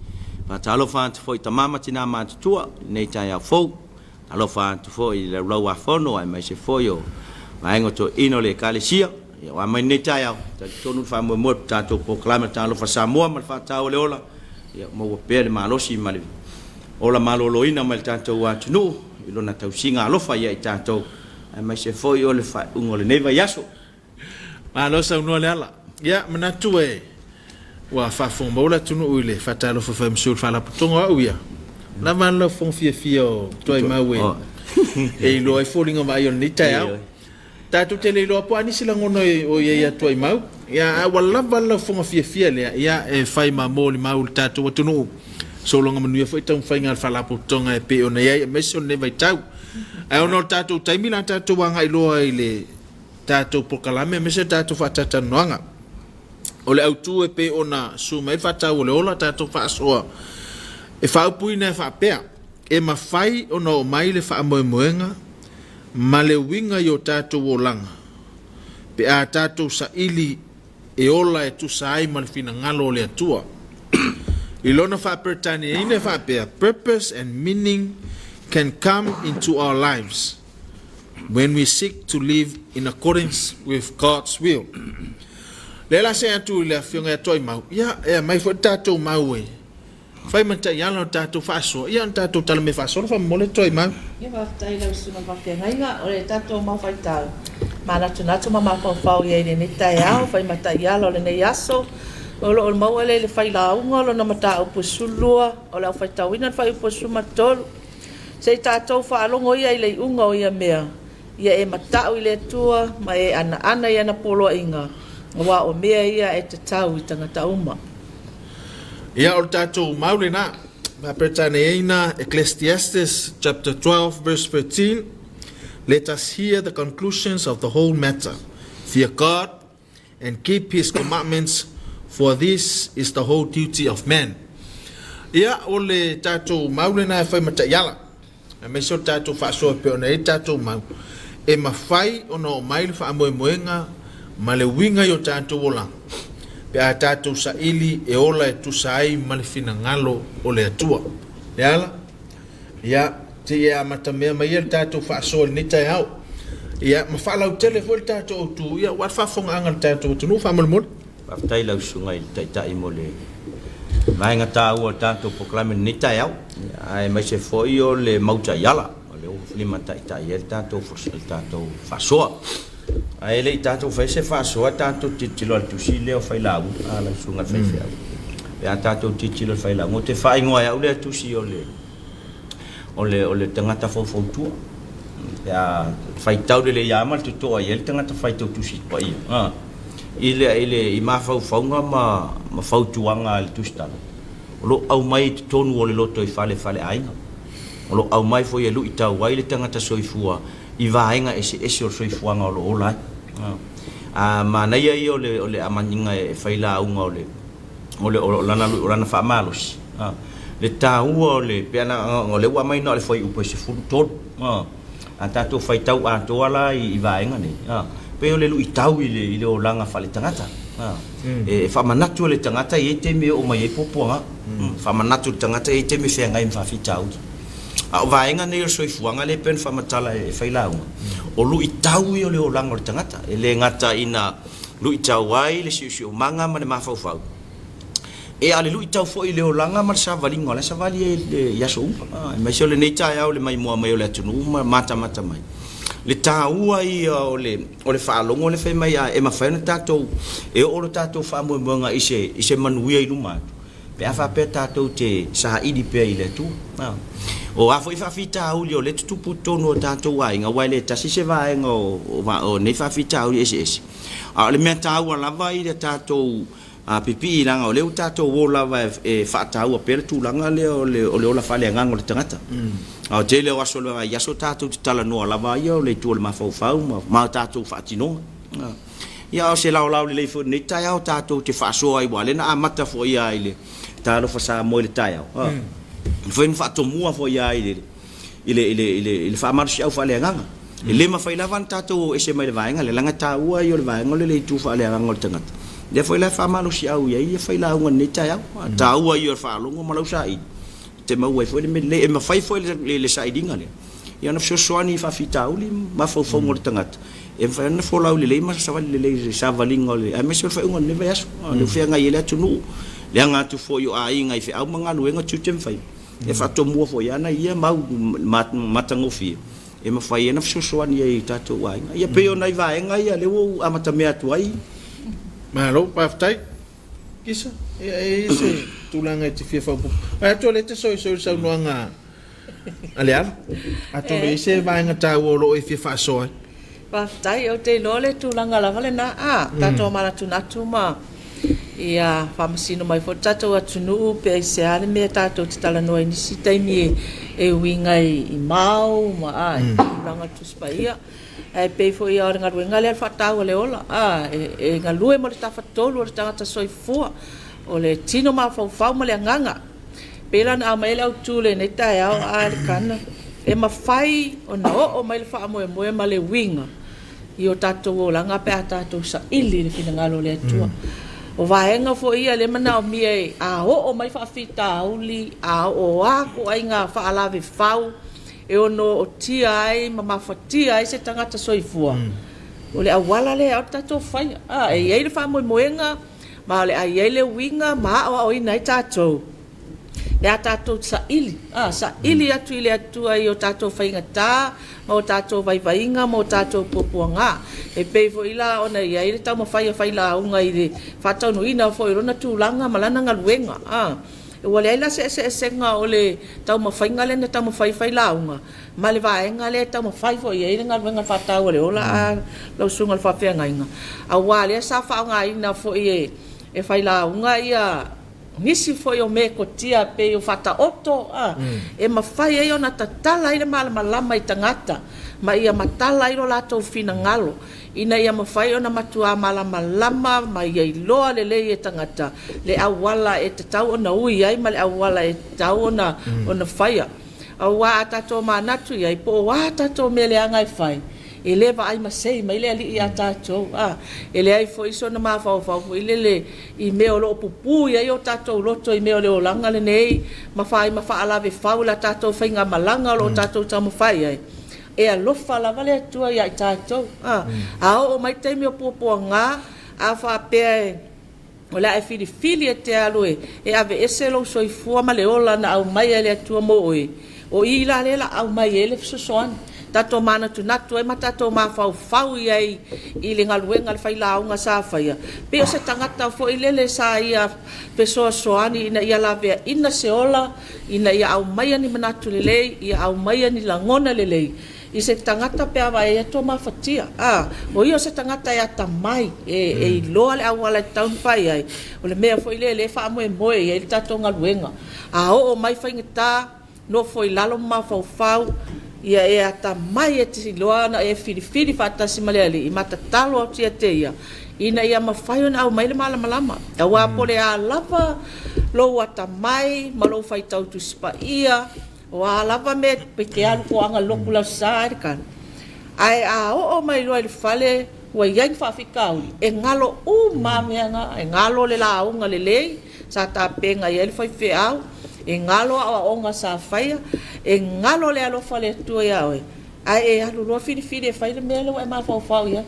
Patalo fat foi tamama tina ma tua nei tai au fo Talofa tu fo i le rawa fono ai mai se foio mai to ino le kalesia wa mai neta ya tonu fa mo tato proclama Talofa Samoa mal fa tao le ola ya mo pele malosi mal ola malolo ina mal tato wa tunu ilo na tau singa alofa ya tato ai mai se foio le fa ungo le neva yaso malosa uno le ala ya manatu e wa fa fomba ola tunu ile fa Talofa fa msul fa la putonga uia na van lo fon fio toi mawe e lo ai falling of iron ni tao ta tu tele lo po ani sila ngono o ya toi mau ya wala wala fon fio le ya e fai ma moli mau ta tu tunu so longa manu ya foi tão fai ngal fala po tonga e pe ona ya mission ne vai tau ai ono ta tu taimi la ta tu wanga i lo ai le ta tu pokalame me se ta tu fa ta noanga o le autu e pe ona su mai fa tau le ola ta tu fa soa e fa pui na fa pea e ma fai o no mai le fa moenga ma le winga yo tato wolanga pe a tato sa ili e ola e tu sai mal fina ngalo le tua ilona fa pertani ine fa pea purpose and meaning can come into our lives when we seek to live in accordance with God's will lela se atu le fionga toi mau ya e mai fo tato mau fai mata yalo tato faso ia tato talme faso fa mole toi ma ia va tai la suna va fenga o le tato ma fai tal ma la tunato ma fa ia le neta ia fai mata yalo le nei aso o lo mau le fai la unga lo na mata o pusulua o la fai tawina fai pusuma tol se tato fa longo ia le unga o ia mea ia e mata o le tua ma e ana ia na polo inga wa o mea ia e te tau i tangata uma ia o tato maule na Ecclesiastes chapter 12 verse 13. Let us hear the conclusions of the whole matter. Fear God and keep his commandments, for this is the whole duty of man. Ia ole tatou maule na fai matayala. Me so tatou fa so pe ona e tatou mau. E mafai ona o mai fa moenga ma le winga yo tatou ola. Pe a tatou sa ili e ola e tu sai ma le fina ngalo o le atua. Yala. Ia te ia matamea mai e tatou fa so ni tai au. Ia mafala o telefone tatou tu ia wat fa fonga anga tatou tu no fa mo. Paftai lau sungai tai mole. Mai ngata o tatou proclame ni tai au. Ai mai se foi o le mauta yala. Le o flima tai e tatou forsel tatou fa so. Ai le tatou fa se fa so tatou titilo tu si le o fai la ala sunga fai fai. Pe tatou titilo fai la mo te fai ngoa au le tu si o le tangata fo tu. Ya fai tau le yama tu to ai le tangata fai tu si pa ia. Ile ma fau ma fau tuanga le tustal. Lo au mai tonu o le loto I fale ainga. Lo au mai foi lu ita wai le tangata soifua I vaenga ese o soifuanga lo olai. Ma na ia o le amaninga e faila unga o lana fa malos. Le tau o le peana o le wa mai no le foi upo se fu tot. Tatou fai tau a toala I vaenga ni. Pe o le lu itau I le o langa fale tangata. E fa manatu le tangata I te me o mai e popoanga. Fa manatu le tangata I te me fenga I fa fitau. A vaenga nei o soifuanga le pen fa matala e faila unga. O lu itau I o le o langa o le tangata. E le ngata ina lu itau ai le siu manga ma le mafau. E ale lu itau fo I le o langa ma sa valinga le sa vali e yaso umpa. Mai se o le nei tai au le mai mua mai o le atunu mata mai. Le taua I o le whaalongo le whai mai a e mawhaina tātou e o lo tātou whaamuanga I se manuia I luma pe a whapea tātou te saha idi pea I le tu o a fwoi whawhita auli o le tutupu tono o tātou a inga wai le tasi se vaenga o nei whawhita auli ese a le mea tāua lava I le tātou a pipi I langa o leo tātou o lava e whaataua pere tūlanga le o le ola whale angang o le tangata a te leo aso le yaso tātou te tala noa lava ia o le tua le mawhau ma tātou whaatinoa ia o se lau le leifo nei tai au tātou te whaasoa I wale na a mata fo ia I le Talofa sa mo le tai au foi no whaatomua fo ia I le whaamarusi au whale anganga e le mawhai lava tātou e se mai le vaenga le langa tāua I o le vaenga le le tu whale anganga o le tangata le foi la whaamarusi au ia I whai la unga nei tai au tāua I o le whaalongo malau sa I te mau e foi le e mawhai foi le saidinga le ia na fsoani fa fitauli ma fo le tangata e fa na fo lau le ma sa vali le sa valinga le a me se fa unga ne vai aso le fe nga ile tunu le nga tu fo yo a inga I fe au manga luenga tutem fai e fa to mo fo ia na ia mau matangofi e ma fai na fsoani e tato wa ia pe ona I vaenga ia le o amata me atu ai malo paftai kisa e se tulanga te fia fa a to le te so sa noanga aliar a to le se vaenga ta o lo e fia fa so Paftai o te lole tulanga lava le na a tato maratu natu ma ia famasino mai fo tato atunu pe se ale me tato te tala no inisi taimi e winga I mau ma a tulanga tu spaia e pe fo ia ora ngaruenga le fa tau le ola e ngalue mo le tafa tolu o tangata soifua o le tino ma fau ma le nganga pela na mai le autule nei tai au a le kana e mawhai o no o mai le wha moe ma le winga I o tātou o langa pe a tātou sa ili le fina ngalo le atua o vaenga fo ia le mana o mie a o mai whaafita auli a o ako ai ngā whaalave whau e ono o tia ai ma mawhatia ai se tangata soifua o le awala le au tātou whai e iei le wha moenga ma le ai iei le winga ma o ina I tātou le a tātou sa ili atu I le atua I o tātou whainga tā ma o tātou vaivainga ma o tātou popuanga e pei fo ila ona ia I le tau mawhai a whaila unga I le whatau no ina fo I rona tūlanga malana ngaluenga e wale aila se senga o le tau mawhainga le na tau mawhai whaila unga ma le vaenga le tau mawhai fo ia I le ngaluenga whatau le ola a lau sunga le whawhia ngainga a wale a sa whaunga ina fo I e whaila unga ia nisi foi o me kotia pe o fata oto e mafai ai ona tatala i le malama i tangata ma ia matala i lo latou finagalo ina ia mafai ona matua malama ma ia iloa lelei e tangata le auala e tatau ona ui ai ma le auala e tatau ona faia aua tatou manatu iai po wa tatou meleanga i fai e leva ai masei mai le ali ia tatou ele ai foi so na mafau ile i me o lo pupu ia o tatou loto i me o le olanga le nei mafai mafaala ve faula tatou fainga malanga lo tatou tamu fai ai e alofa la vale tua ia tatou o mai te me o popoanga a fa pe o la e fili te aloe e ave ese lo soifua ma le ola na au mai le tua mo o i la au mai ele sosoan tato mana tu natu e matato ma fau iai i le ngaluenga le failaunga sa faia pe o se tangata fo i lele sa ia pesoa soani ina ia lavea ina seola ina ia au maia ni manatu lelei ia au maia ni langona lelei i se tangata pe ava e to mafatia o io se tangata ia tamai e loa le awala taun fai ai o le mea fo i lele fa moe moe e le tato ngaluenga o mai faingita no foi lalo ma fau ia e ata mai e tisi loana e fili fatasi maleali i matatalo au tia teia ina ia mawhai ona au mai le malama awa pole a lava lo ata mai ma lo fai tau tu spa ia o a lava me peke alu ko anga lokula sa kan ai o mai lo le fale wa yang fa fikau e ngalo mameanga e ngalo le la unga le lei sa ta penga ia le fai fe au e ngalo a onga sa faia e ngalo le alo fale tu ia oi ai e alu ro fili e fai le melo e ma fau ia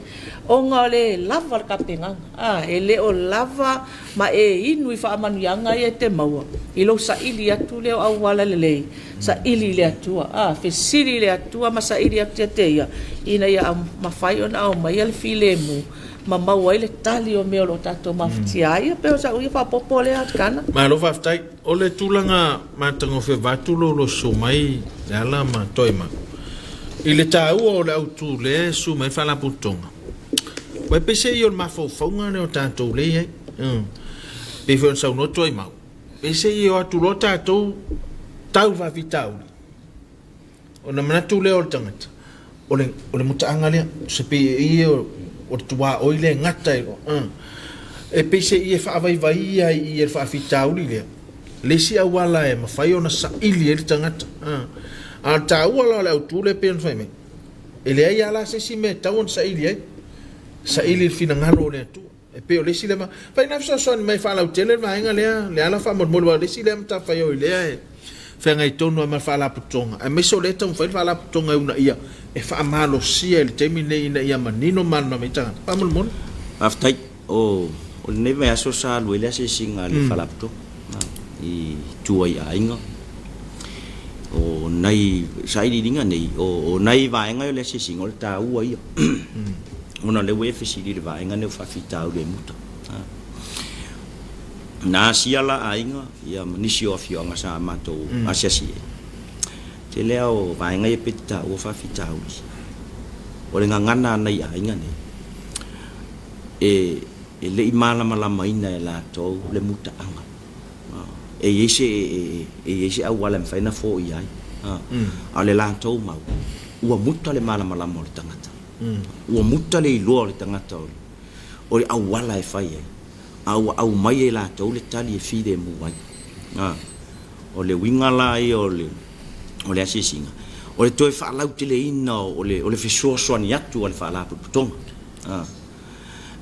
onga le lava ka penga e le o lava ma e inu fa manu yanga e te maua i lo sa ili atu le au wala le sa ili le atua fe sili le atua ma sa ili atu te ia ina ia ma fai ona o mai le file mu ma wai le tali o meo lo tato maftiai pe o sa ui fa popole atkana ma lo faftai o le tulanga matango fe vatulo lo sumai ala ma toima ile tau o le autu le sumai fa la putonga wai pese i o mafofonga ne o tato le ai pe fe on sa no toima pese i o atu lo tato tau va vitau o na manatu le o tangata o le mutaanga le se pe i o tua oile ngata e pese i e fa vai i e fa fitauli le si awala e mafai ona sa ili e tangata a ta wala le tu le pen fa me ele ai ala se si me ta on sa ili fina ngalo le tu e pe le si le ma fa ina so me fa la tele va nga le ala fa mo le si le ta fa yo le e fa ngai tonu ma fa la putonga e me so le ton fa la putonga una ia e fa malo sia le termine ina ia manino mal no me ta pa mo aftai o ne me aso sa lu le se singa le fa la puto i tua ia inga o nai sai di dinga nei o nai va nga le se singa o ta ua ia ona le we fisi di va nga ne fa fita o le muta na siala ainga ia nisi o fio nga sa mato asiasi te leo va nga e peta o fa fita o le ngana nei ainga nei e le imala mala maina e la to le muta anga e yese au wala mfaina fo ia ale la to mau ua muta le mala mala mo le tangata ua muta le ilo le tangata o le au wala e fai au mai e la to le tali e fide mu wai o le wingala e o le asisinga o le toi fa lau te le ina o le fiso soani atu o le fa la putonga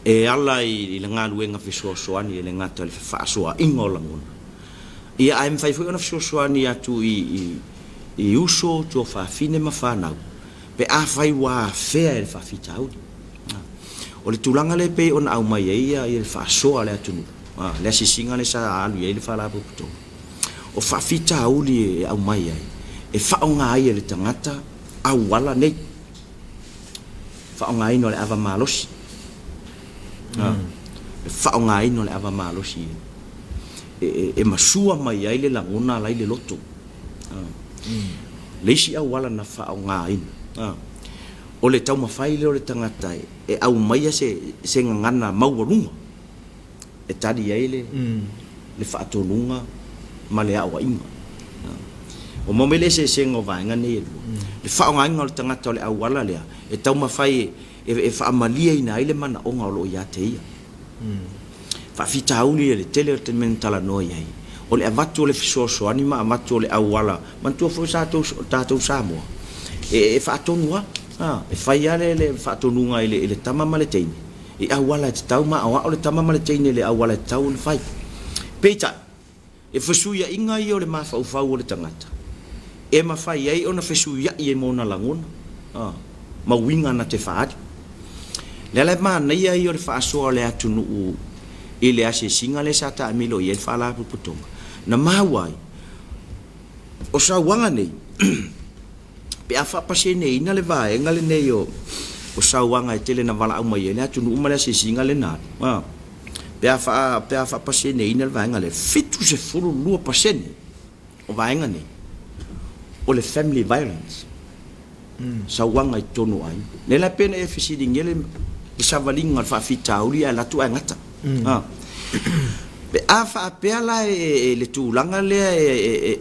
e ala i le ngaluenga fiso soani e le ngata le fa soa ingola ngona ia ai mfai foi ona fisoani atu i uso to fa fine mafana pe a fai wa fea e fa fitau o le tulanga le pe ona au mai ia i le fa soa le atu le sisinga le sa alu ia le fa la puto o fa fitau li au mai ai e fa onga ai le tangata au wala nei fa onga ai no le ava malosi fa onga ai no le ava malosi e masua mai ai le langona lai le loto le si au wala na fa o ngain o le tau mafai le o le tangata e au mai se ngana mau runga e tadi ai le le whaatonunga ma le awa inga. O momele se sengo vaenga nei le whaongainga o le tangata o le awala lea e tau mawhai e whaamalia ina ile mana o ngā lo ia te ia. Whawhitauli e le tele o te mentala noa iai. O le avatu o le fisosoani ma avatu o le awala mantua fo tātou Samoa. E whaatonua e whai ale le whaatonunga i le tama ma le teine. I awala te tau ma awa o le tama ma le teine le awala te tau le whai. Peita, e whasuia inga i o le mawhau o le tangata. E mawhai ai o na whasuia i e mona langona. Ma winga na te whaati. Le ale maa nei ai o le whaasoa le atunu u i le ase singa le sata amilo i e whala puputonga. Na mawai, o sa wanga nei, pe a whapase nei ina le vaenga le nei o sa wanga e tele na wala au mai e le atunu umale ase singa le nāri. Pe a whapase nei ina le vaenga le fitu se furu lua pasene o vaenga nei. O le family violence. Sa wanga i tonu ai. Ne la pena e fisidi ngele i sa valinga al whawhita uri a latu ai ngata. Pe a whaapea la e le tūlanga lea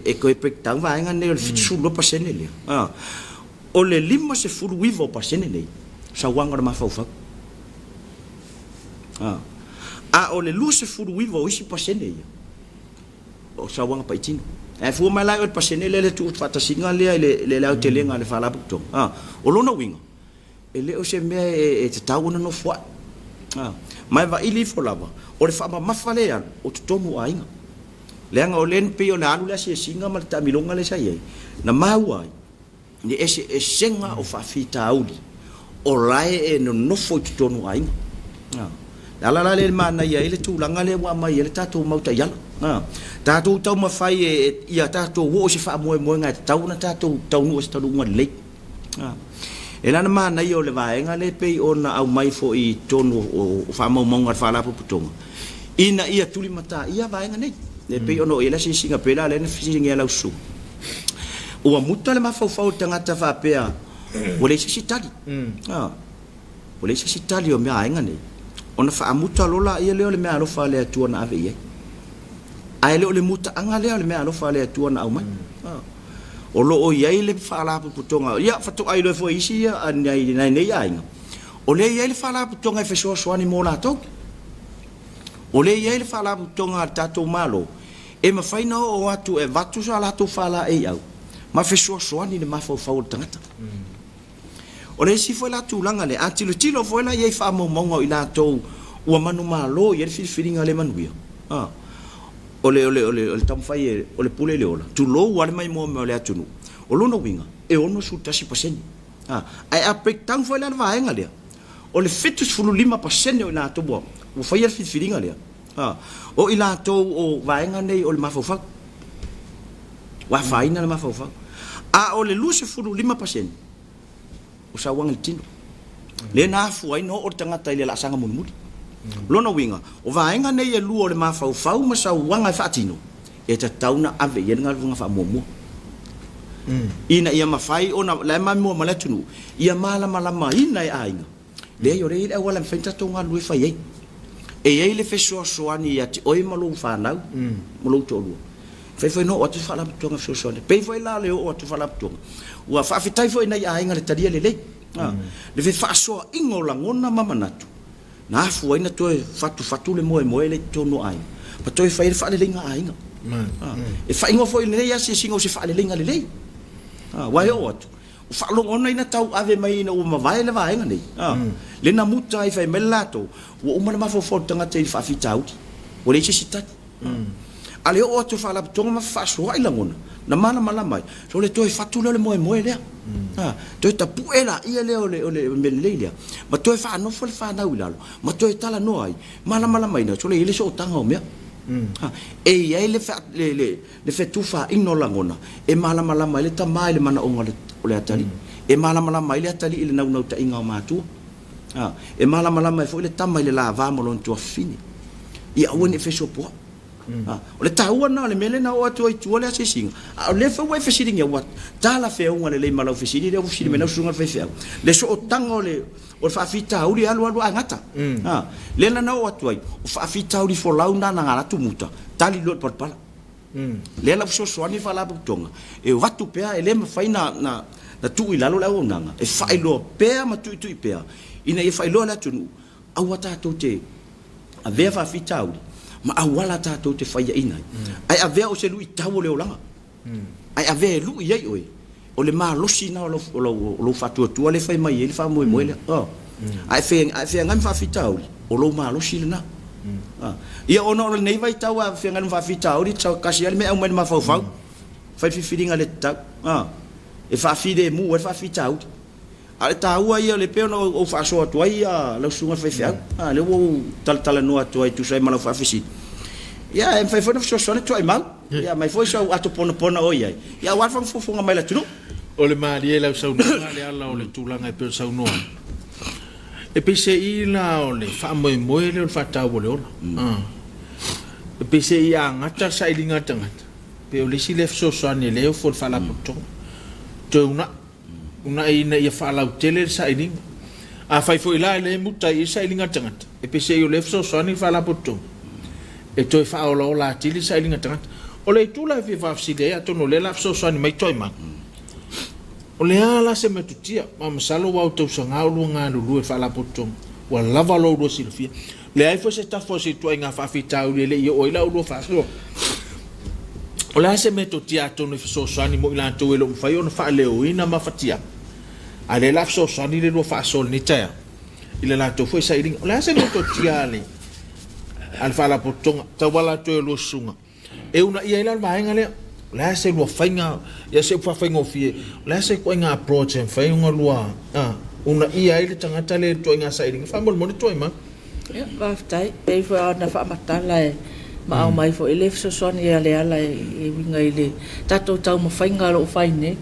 e koe breakdown vaenga nei o le fitu lua pasene lea. O le lima se furu wivo pasene nei. Sa wanga na mawhauwhau. A o le lua se furu wivo isi pasene ia. O sa wanga paitino. E fu mai lai o pasene le tu fatasinga le le te lenga le fala puto. O lona winga. E le o se me e te tau na no fwa. Mai va ili fo lava. O le fa ma mafale an o te tonu ainga. Le anga o len pe o na alu le se singa ma ta milonga le sa ye. Na mawai. Ni ese e senga o fa fita auli. O lai e no fo te tonu ainga. La le mana ia ile tu langa le wa mai ile tatu mauta yala. Tatu tau mawhai e ia tatu wo se wha moe moe ngai tau na tatu tau nua se tau nua le. E lana mana ia o le vaenga le pei o na au mai fo i tonu o wha mau maunga wha lapu putonga. Ina ia tuli mata ia vaenga nei. Le pei ono ia la si singa pela le na fisinga ia lau su. Ua muta le mawhau tangata wha pea o le si tali. O le si tali o mea ainga nei. Ona wha amuta lola ia leo le mea alofa le atua na ave iei. Ai leo le muta anga leo le mea alofa le atua na au mai. O lo o iei le whaalapu putonga. Ia whatu ai loe fo isi ia nei ainga. O le iei le whaalapu putonga e whesoa soani mō lātou. O le iei le whaalapu putonga tātou malo. E ma whaina o atu e vatu sa lātou whaala ei au. Ma whesoa soani le mawhau whau tangata. O le si foi la tūlanga le tilo foi la iei wha maunga i lātou ua manu malo i e whiriwhiringa le manuia. O le tamwhai o le pule le ola. Tu lo wale mai mua me o le atunu. O lona winga e ono su tasi paseni. Ai a breakdown foi la vaenga lea. O le fetus fulu 5% o i lātou bua. O whai e whiriwhiringa lea. O i lātou o vaenga nei o le mawhauwhau. Wa whaina le mawhauwhau. A o le luse fulu 5%. O sa wang tino. Le na fu ai no o tangata ile la sanga munmuli. Lona winga o vaenga nei e lu o le mafau ma sa wanga fatino. E ta tauna ave ye ngal vunga fa momo. Ina ia mafai ona la ma mo malatunu. Ia mala ina e ainga. Le yo re ile wala fenta tonga lu fa ye. E ye le feso soani ya ti oi malu fa nau. Malu tolu. Foi no o tu fala tonga feso soani. Pe foi la le o tu fala tonga. Ua whawhitai fo ina i ainga le taria le lei. Le fe whaasoa ingo langona mamanatu. Na afu aina toe whatu le moe le tono ai. Pa toe whai le whaale lenga ainga. E whaingo fo ina lei ase singo se whaale lenga le lei. Wai o atu. O whaalong ona ina tau ave mai ina uma vai le vaenga nei. Le na muta ai whai melato. Ua umana mafo tangata i whawhita uti. O le ise sitati. Ale o atu whaala tonga ma whaasoa i langona. Na mana mai so le toi fatu le moe lea toi ta puela ia le o le melelea ma toi fa no fo fa na ulalo ma toi tala no ai mana mai na so le ile so tanga o mea e ia le fa le fe tu fa ino langona e mana mai le tamai le mana onga le atali e mana mai le atali ile nau ta inga o matu e mana mai fo le tamai le lava mo lon tu fini ia woni fe so po o le taua na le mele na o atu ai tua le asesinga o le fa wai fesiringa wa tala fe unga le malau fesiri le ofisiri mena sunga fe fe le so o tanga o fa fita uri alu angata le na o atu ai o fa fita uri fo launa na ngara tu muta tali lo pala le la so so ni fa la butonga e watu pea ele ma faina na tu i lalo la onanga e fa ilo pea ma tu pea ina e fa ilo la tunu au wata to te a ve fa fita uri ma awala tatou te faia ina ai avea o se lui tau le olanga ai avea lu ia oi o le malosi na lo fatu tu le fai mai ele fa mo le ai fe ngam fa fitau o lo malosi le na ia ono le nei vai tau a fe ngam fa fitau ri tau kasi ale me au ma fa fa fai firinga le tau e fa fide mu e fa fitau ale tau ia le pe no o fa so tu ai la sunga fa fa le wo tal no tu ai tu sai ma fa fisi ya em fai fona so so tu ai mal ya mai foi so ato pona o ia ya wa fa fo nga mai la tu o le mali la so no le ala o le tulanga pe so no e pe se ila o le fa mo le fa ta o le ona e pe se ia ngata sai linga tanga pe o le si le so so ni le fo fa la poto tu una ina ia fa la tele sai ning a fai foi la le muta i sai linga tanga e pe se o le so so ni fa la poto e toi fa o la tili sai linga tanga o le tula fi fa si de ato no le la so so ni mai toi ma o le ala se metutia ma masalo wa to sanga o lunga lu e fa la poto wa lava lo do silfia le ai fo se ta fo si toi nga fa fita o le o ila o fa so o la se metutia to no so so ni mo ila to e lo fa yo no fa le o ina ma fatia ale la so so ni le lo fa so ni ta ila la to fo sai ring o la se metutia le al fa la poto ta wala to lo sunga e una ia ila va ngale la se lo fainga ya se fa fainga ofie la se ko nga approach en fainga lua una ia ile tanga tale to nga sai ring fa mo to ma ya va tai e fa na fa matala ma au mai fo ele so so ni ale ala e winga ile tato tau ma fainga lo faine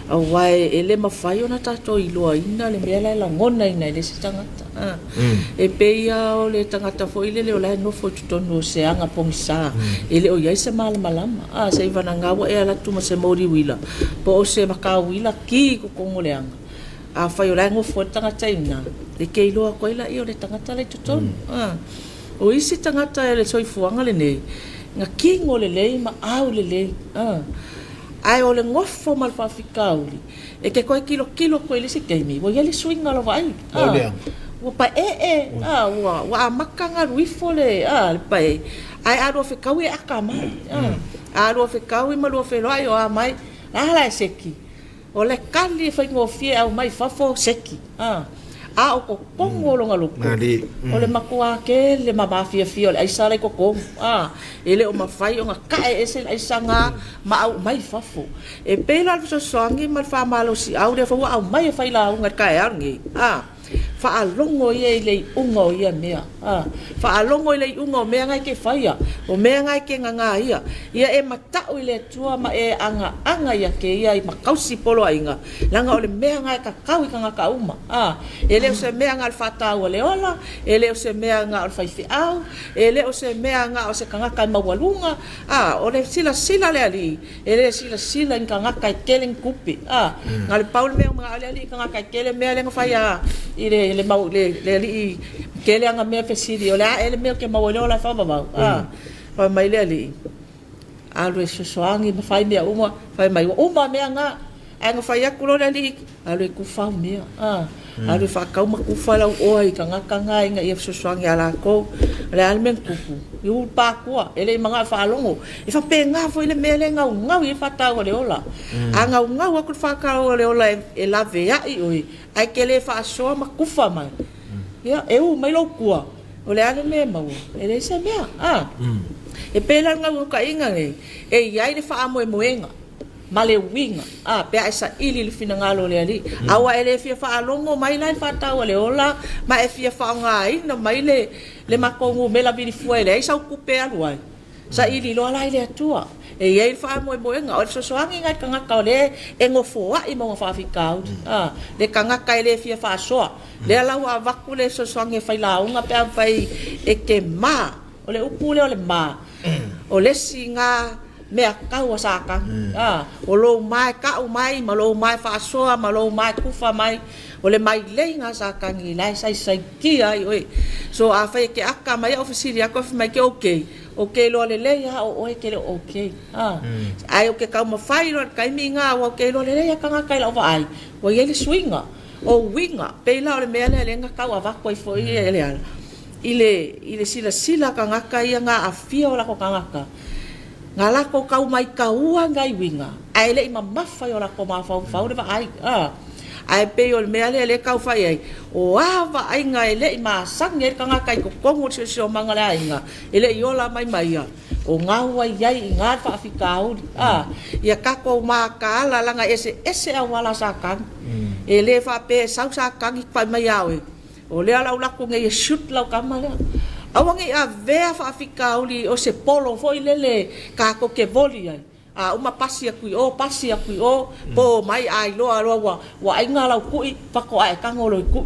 au wai ele ma fai ona tato i loa ina le mea la ngona ina ele se tangata e peia o le tangata fo ile le o lai no fo tutono se anga pongisa ele o iai se malama se ivana ngawa e ala tuma se mori wila po o se maka wila ki ko kongo le anga a fai o lai ngofo tangata ina le kei loa ko ila i o le tangata le tutono o isi tangata e le soifuanga le nei nga kingo le lei ma au le lei ai o le ngofo mal fa fikauli e ke koe kilo ko ile se keimi wo yele swinga lo vai wo pa wa makanga ruifo le pa ai aro fikaui akama aro fikaui ma lo fe lo ai o mai ala seki o le kali fa ngofie au mai fafo seki o ko pongo lo ngalo o le makua ke le mama fia le ai sale ko ele o mafai o nga kae ese ai sanga ma au mai fafo e pela so songi mal fa malo si au le fa au mai fai la nga kae angi fa alongo ye le ungo ye mea fa alongo le ungo mea ngai ke faia o mea ngai ke nga ia e mata o le tua ma e anga ya ke ia i makausi polo ainga langa o le mea ngai ka kau ka nga ka uma ele o se mea ngai fata o le ola ele o se mea ngai fai fi au ele o se mea ngai o se ka nga ka mawalunga o le sila le ali ele sila in ka nga ka kelen kupi ngal paul mea nga ali ka nga ka kelen mea le faia ile le mau le li kele anga me fesidi o la ele me ke mau le ola fa ba fa mai le ali alwe so soangi ma fai me uma fai mai uma me anga fai akulo le li alwe ku fa me alwe fa ka uma ku fa la oi kanga inga e so soangi ala ko le almen kuku yu pa ko ele manga fa longo e fa pe nga fo ile me le nga e fa ta o le ola anga ku fa ka o le ola e la ve ya i oi ai ke le fa so ma kufa mai ya eu mai lo kua o le ane me mau ele se mea e pela nga ka inga e ai le fa mo moenga male winga pe asa ili le fina ngalo le ali awa ele fia fa longo mai lai fa ta o le ola ma e fia fa nga ina mai le makongu me la bini fuele ai sa ku pe aluai sa ili lo lai le tua e ia fa mo nga o so soangi ngai ka nga le engofo i mo fa fikau le ka nga kai le fia fa so le la wa va ku le so soangi fa la unga pe fai e ke ma o le upu le o le ma o le singa mea kau asaka o lo mai ka o mai ma lo mai fa soa ma lo mai kufa mai o le mai lenga saka ngi lai sai kia oi so a fa ke aka mai ofisiri ako fa mai ke okay lo le ya o ke le okay ai o ke ka mo fai lo kai minga o ke lo le ya ka kai la vai o ye le swinga o winga pe la le mea le nga ka wa ko i foi ele ile sila ka ngaka ia nga afia o la ko ngaka ngala ko kau mai kaua ngai winga ai le mamafa yo la ko ma fa le vai ai pe yo me ale kau fa ai o ava ai ngai le ma sang nge ka ngaka ko kongo se mangala ai nga ele yo la mai ya o ngawa yai ngat fa fikau ya ka ko ma ka la nga ese awala sakan ele fa pe sau sakan pa mai yawe o le ala ula ko nge shoot la kamala awangi a vea fa fikau o se polo foi lele ka ko ke voli ai uma pasi aku po mai ai lo wa ai ngala ku pa ko ai ka ngolo ku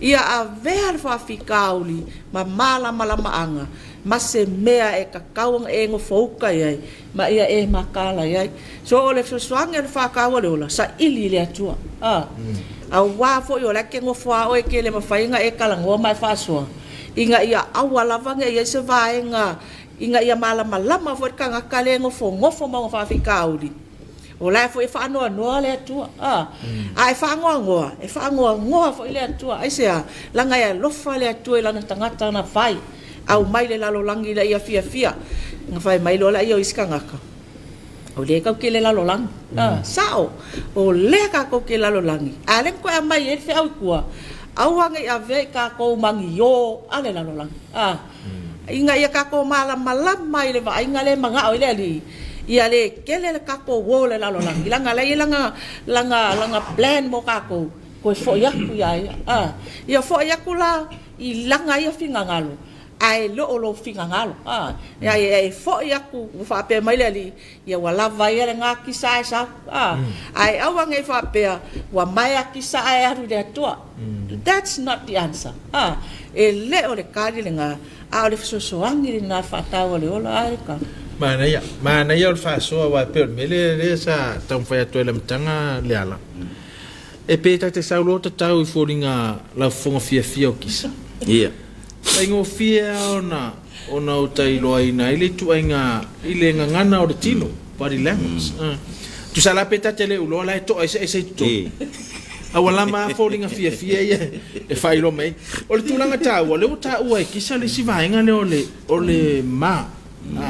ia a vea fa fikau ma mala anga ma se mea e ka kawang e ngo fouka ai ma ia e makala ai so o le swanga fa ka wo la sa ili le atua a wa fo yo la ke ngo fa o e ke le mafainga e kala ngo mai fa so inga ia awala vanga ia se vaenga inga ia malama fo ka ngakale ngofo ma fa fikauli o la fo e fa no le tu ai fa ngo fo ile tu ai se langa ia lofa le tu la tangata na fai au mai le lalo langi la ia fia nga fai mai lo la ia iska ngaka o le ka ke le lalo lang sao o le ka ko ke lalo langi ale ko mai e fe au kua awangi ave ka ko mangi yo ale la lang inga ia ka ko malam mai le vai ngale manga o le ali ia le kele ka ko wo le la lang langa plan mo ka ko fo ya ku ia fo ya kula i langa ia finga ngalo ai lo finga ngalo ia e fo ya ku fa pe mai le ali ia wala vai le nga kisa sa ai awangi fa pe wa mai kisa ai aru de tua. That's not the answer. Le o le kari le nga o le sosoangi le nga whātau le ola aika. Mana ia o le whāsoa wa peo le sa tau whai atu e le mtanga le ala. E pēta te saulo ta tau i fōringa lau whonga fia o kisa. Ia. Tai ngō fia ona o tai loa ina ile tu ainga ile ngana o le tino body language. Tu sala pēta te le uloa lai to ai se to. Awala ma falling a fia ia e fai lo mai o le tulanga tau le uta ua kisa le si vaenga le ole ma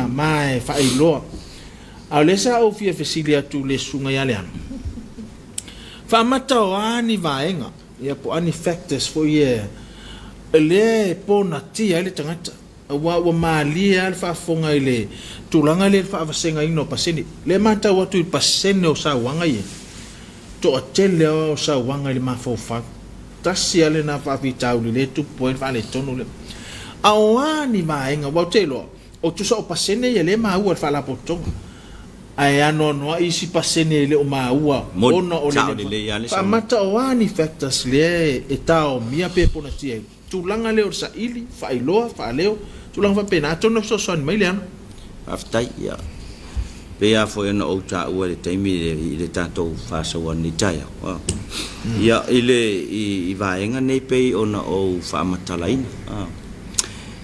mai fai lo a le sa o fia fesilia tu le sunga ya le an fa mata o ani vaenga ia po ani factors fo ia le po na tia le tangata wa malia le fa fonga ile tulanga le fa vasenga ino paseni le mata wa tu paseni o sa wanga ia to atele o sa wanga le mafofa tasi ale na fa vitau le tu point fa le tonu le awani vaenga wa telo o tu so pasene ye le ma u fa la poto ai ano no isi pasene le o ma u ona o le fa mata awani factors le etao mia pe pona tie tu langa le o sa ili fa iloa fa leo tu langa fa pena tono so son mai le ano aftai ya pea foi na o ta o le taimi le tato fa so ni taya ia ile I vaenga nei pe ona o fa matalaina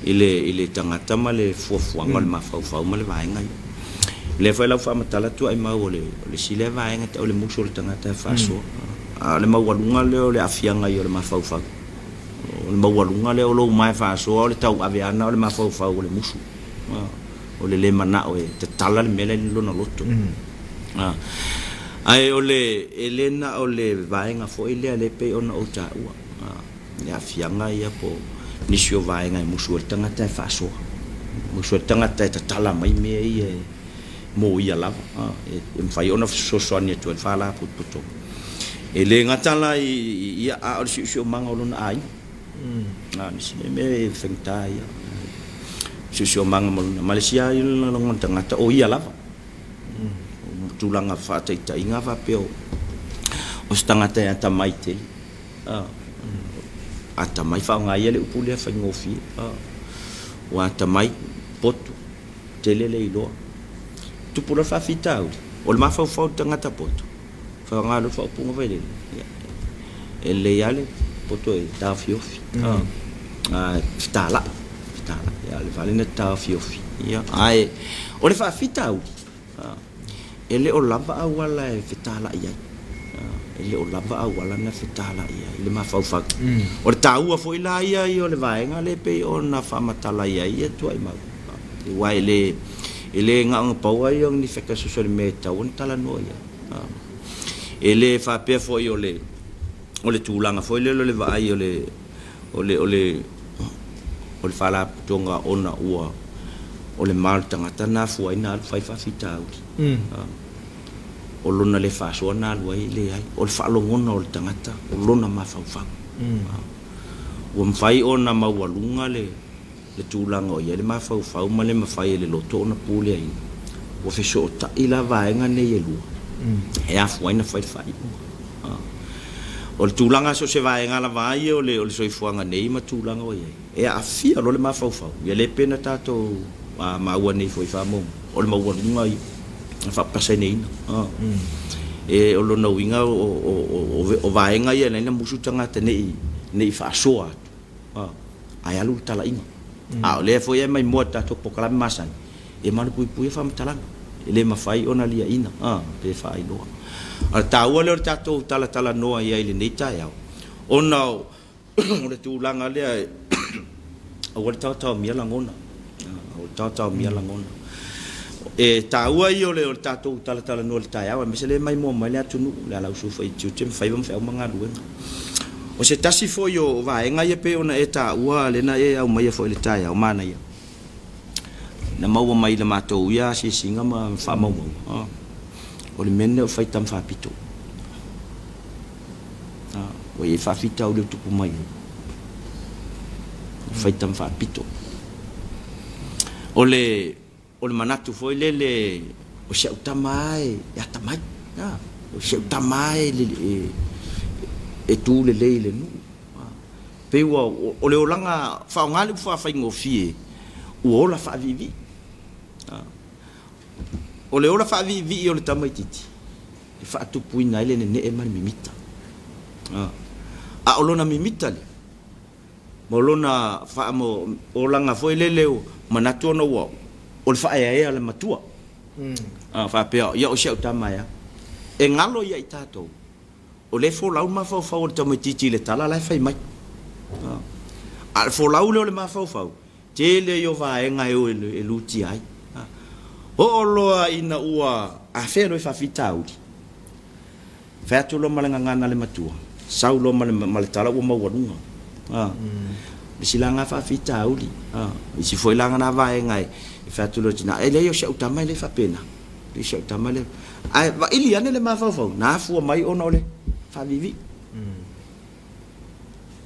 ile tangata male fuafuanga le mafau male vaenga le foi la fa matala tu ai mau le sile vaenga o le muso le tangata fa so le mau walunga le afianga yo le mafau le mau walunga le o lo mai fa so le tau aviana le mafau le muso o le mana o te tala le mele lo na loto ai o le elena o le vaenga fo ile le pe ona o ta ua ya fianga ia po ni sio vaenga mo sueltanga te faso mo sueltanga te tala mai me ia mo ia lava e mfai ona so so ni tu fa la puto ele ngatala ia a o sio manga lo na ai ni se me fengta ia sio manga mo Malaysia ila longa tangata o ia lava tulanga fa ta inga va peo o stangata ya tamaite ata mai fa nga ia le upule fa ngofi wa tamai potu tele le ilo tu pula fa fitau o le mafa fa tangata potu fa ngalo fa punga vele ele yale poto e ta fiofi fitala ya le vale na ta fiofi ya ai o le fa fitau ele o lava awala e fitala ia ele o lava awala na fitala ia le mafa fa o le taua foi la ia o le vaenga le pe o na fa matala ia tu ai mau wa ele nga ang paua yo ni feka social meta on tala no ia ele fa pe foi o le tulanga foi le vai o le fala tonga ona ua o le malta ngata na foi na fai fa fitau o lona le fa so na lo le ai o le fa lo ngona o le tangata o lona ma fa fa o mfai ona ma walunga le tulanga o ia le ma fa fa ma le ma fai le loto na pule ai o fe so ta ila vaenga ne yelu e a foi na fai fai o le tulanga so se vaenga la vai o le soifuanga nei ma tulanga o ia e a fia lo le ma fa fa ia le pena tato ma ua nei foi fa mo o le ma ua lunga ai fa pasa nei e o lo na winga o vaenga ia na musu tanga te nei fa soa ai alu tala inga o le foi mai mo tato pokala masan e manu pui fa mtalanga ele mafai ona lia ina pe fa ai lo al taua le tato tala noa ia ile nei tai au ona o le tulanga le o le tata mi la ngona o tata mi la ngona e taua io le tato tala no le tai au me se le mai mo mai le atunu le ala usu fai tu tem fai fa manga lu o se tasi fo yo va enga ye pe ona e taua le na e au mai fo le tai au mana ia na mau mai le matou ia si singa ma fa mau o le mene o fai tam fa pito o e fa fita o le tupu mai fai tam fa pito o le manatu foi le o se utamai ya tamai o se utamai le e tu le nu pe o le olanga fa ngali fa fa ngofie o ola fa vivi o le ola fa vivi o le tamai titi e fa tu puina ile ne e mani mimita o lona mimita le mo lona fa mo olanga foi le leo manatu no wo o le fa e le matua fa pe ya o shau tamai e ngalo ya itato o le fo lau ma fa o le tamai titi le tala la fai mai al fo lau le ma fa te le yo va e ngai o e luti ai o loa ina ua a fero fa fitau fa tu lo malanga ngana le matua sau lo mal tala o ma wadunga bisilanga fa fitau li si foi langa na va e ngai fa tu lo tina ele yo sha utamai le fa pena le sha utamai le ai va ili ane le ma fa na fu mai ona le fa vivi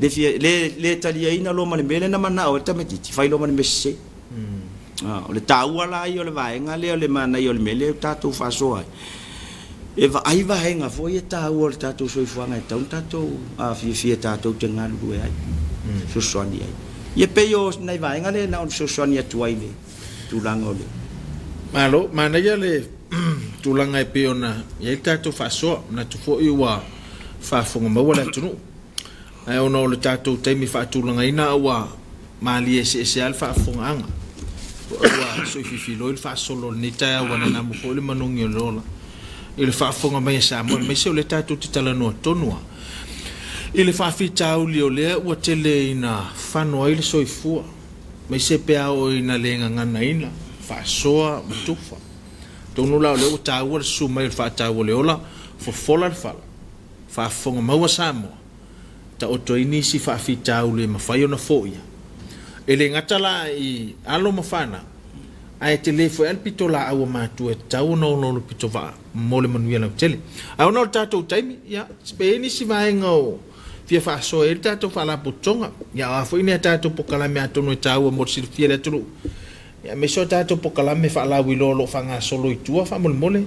le talia ina lo male mele na mana o tameti fai lo male messe o le taua la i o le vaenga le o le mana i o le mele tatu fa so ai e va ai va henga foi e taua o le tatu so i fuanga e tau tatu a fi tatu tenga lu ai so soani ai ye pe yo nei vaenga le na o so soani atu ai le tulanga le malo mana ya le tulanga e pe ona ye tatu fa so na tu fo i wa fa fonga ma wala tunu ai ona le tatu te mi fa tulanga ina wa mali se alfa fonga anga wa so fi lo il fa solo ni ta wa na mo le manungi lola il fa fonga mai sa mo me se le tatu titala no tonua il fa fi tau li o le o tele ina fa no il so fu me se pe o ina le ngana ina fa soa mutufa tonu la le o tau su mai fa tau le ola fo fola fa fonga mau sa mo ta o to ini si fa fi tau le ma fa yo na foia ele ngatala i alo mafana ai te le fo el pitola au ma tu e tau no pitova mole manuela tele au no tato taimi ya speni si vai ngo fia fa so el tato fa la putonga ya fo ine tato pokala me atono tau mo si fia le tulu ya me so tato pokala me fa la wilolo fa nga solo i tua fa mole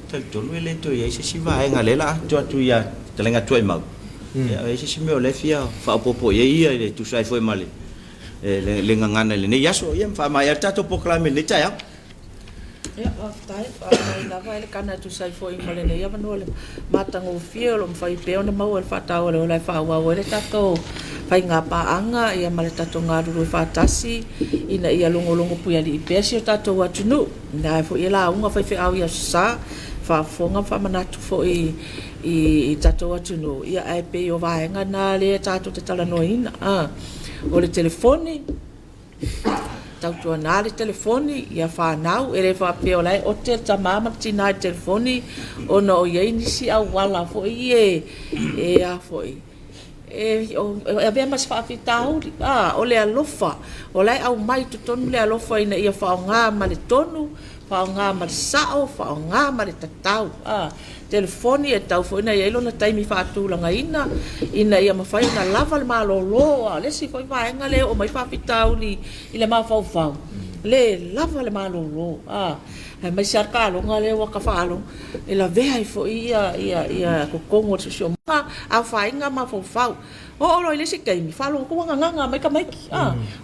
tal tolu ele to ya si vai ngalela tu ya telenga tu e mau ya ese si me ole fia fa popo ye ia le tu sai foi male le ngangana le ne yaso ia fa mai tato proclame le tai au ia tai mai la vai le kana tu sai foi mole ne ia manole matango fio lo fai pe ona mau el fata ole ole fa wa ole tato fai nga pa anga ia male tato nga ru fa tasi ina ia longo longo pu ia li pesi tato wa tunu na fo ia la unga fai fe au ia sa fa fonga fa manatu fo i tato wa tunu ia ai pe o va nga na le tato te tala no ina o le telefoni tau tua nā le telefoni ia whanau e re whapeo lai o te tamama tina i telefoni o na o iei nisi au wala fo i e a fo i e vea mas whawhitauri o le alofa o lai au mai tutonu le alofa ina ia whaonga ma le tonu whaonga ma le sao whaonga ma le tatau telefoni e tau fo ina ielo na taimi whaatulanga ina ia mawhai na lava le malolo lesi fo i vaenga le o mai whawhitauri i le mawhau le lava le malolo mai sarka longa le waka whaalo e la vea i fo ia kukongo te sio a whainga mawhau o olo i lesi kaimi whaalo ko wanga nganga mai ka maiki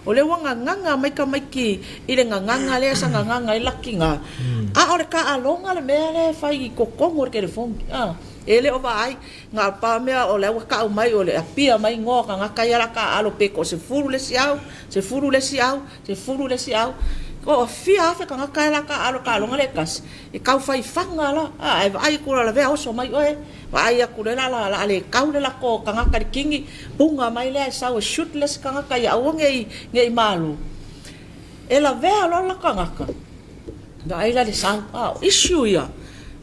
o le wanga nganga mai ka maiki i le nganga le sa nganga i lakinga o le ka alonga le mea le whai i kukongo ke le fongi ele o vai nga pa mea o le waka o mai o le apia mai ngo nga kaya la ka alo pe ko se furu le siau ko fia fa ka kaya la ka alo ka longa le kas e kau fai fanga la ai ko la vea o so mai oe vai ku le la le kau le la ko ka ka kingi bunga mai le sa o shootless ka kaya o ngei malu e la vea lo la ka da ai la le sa issue ya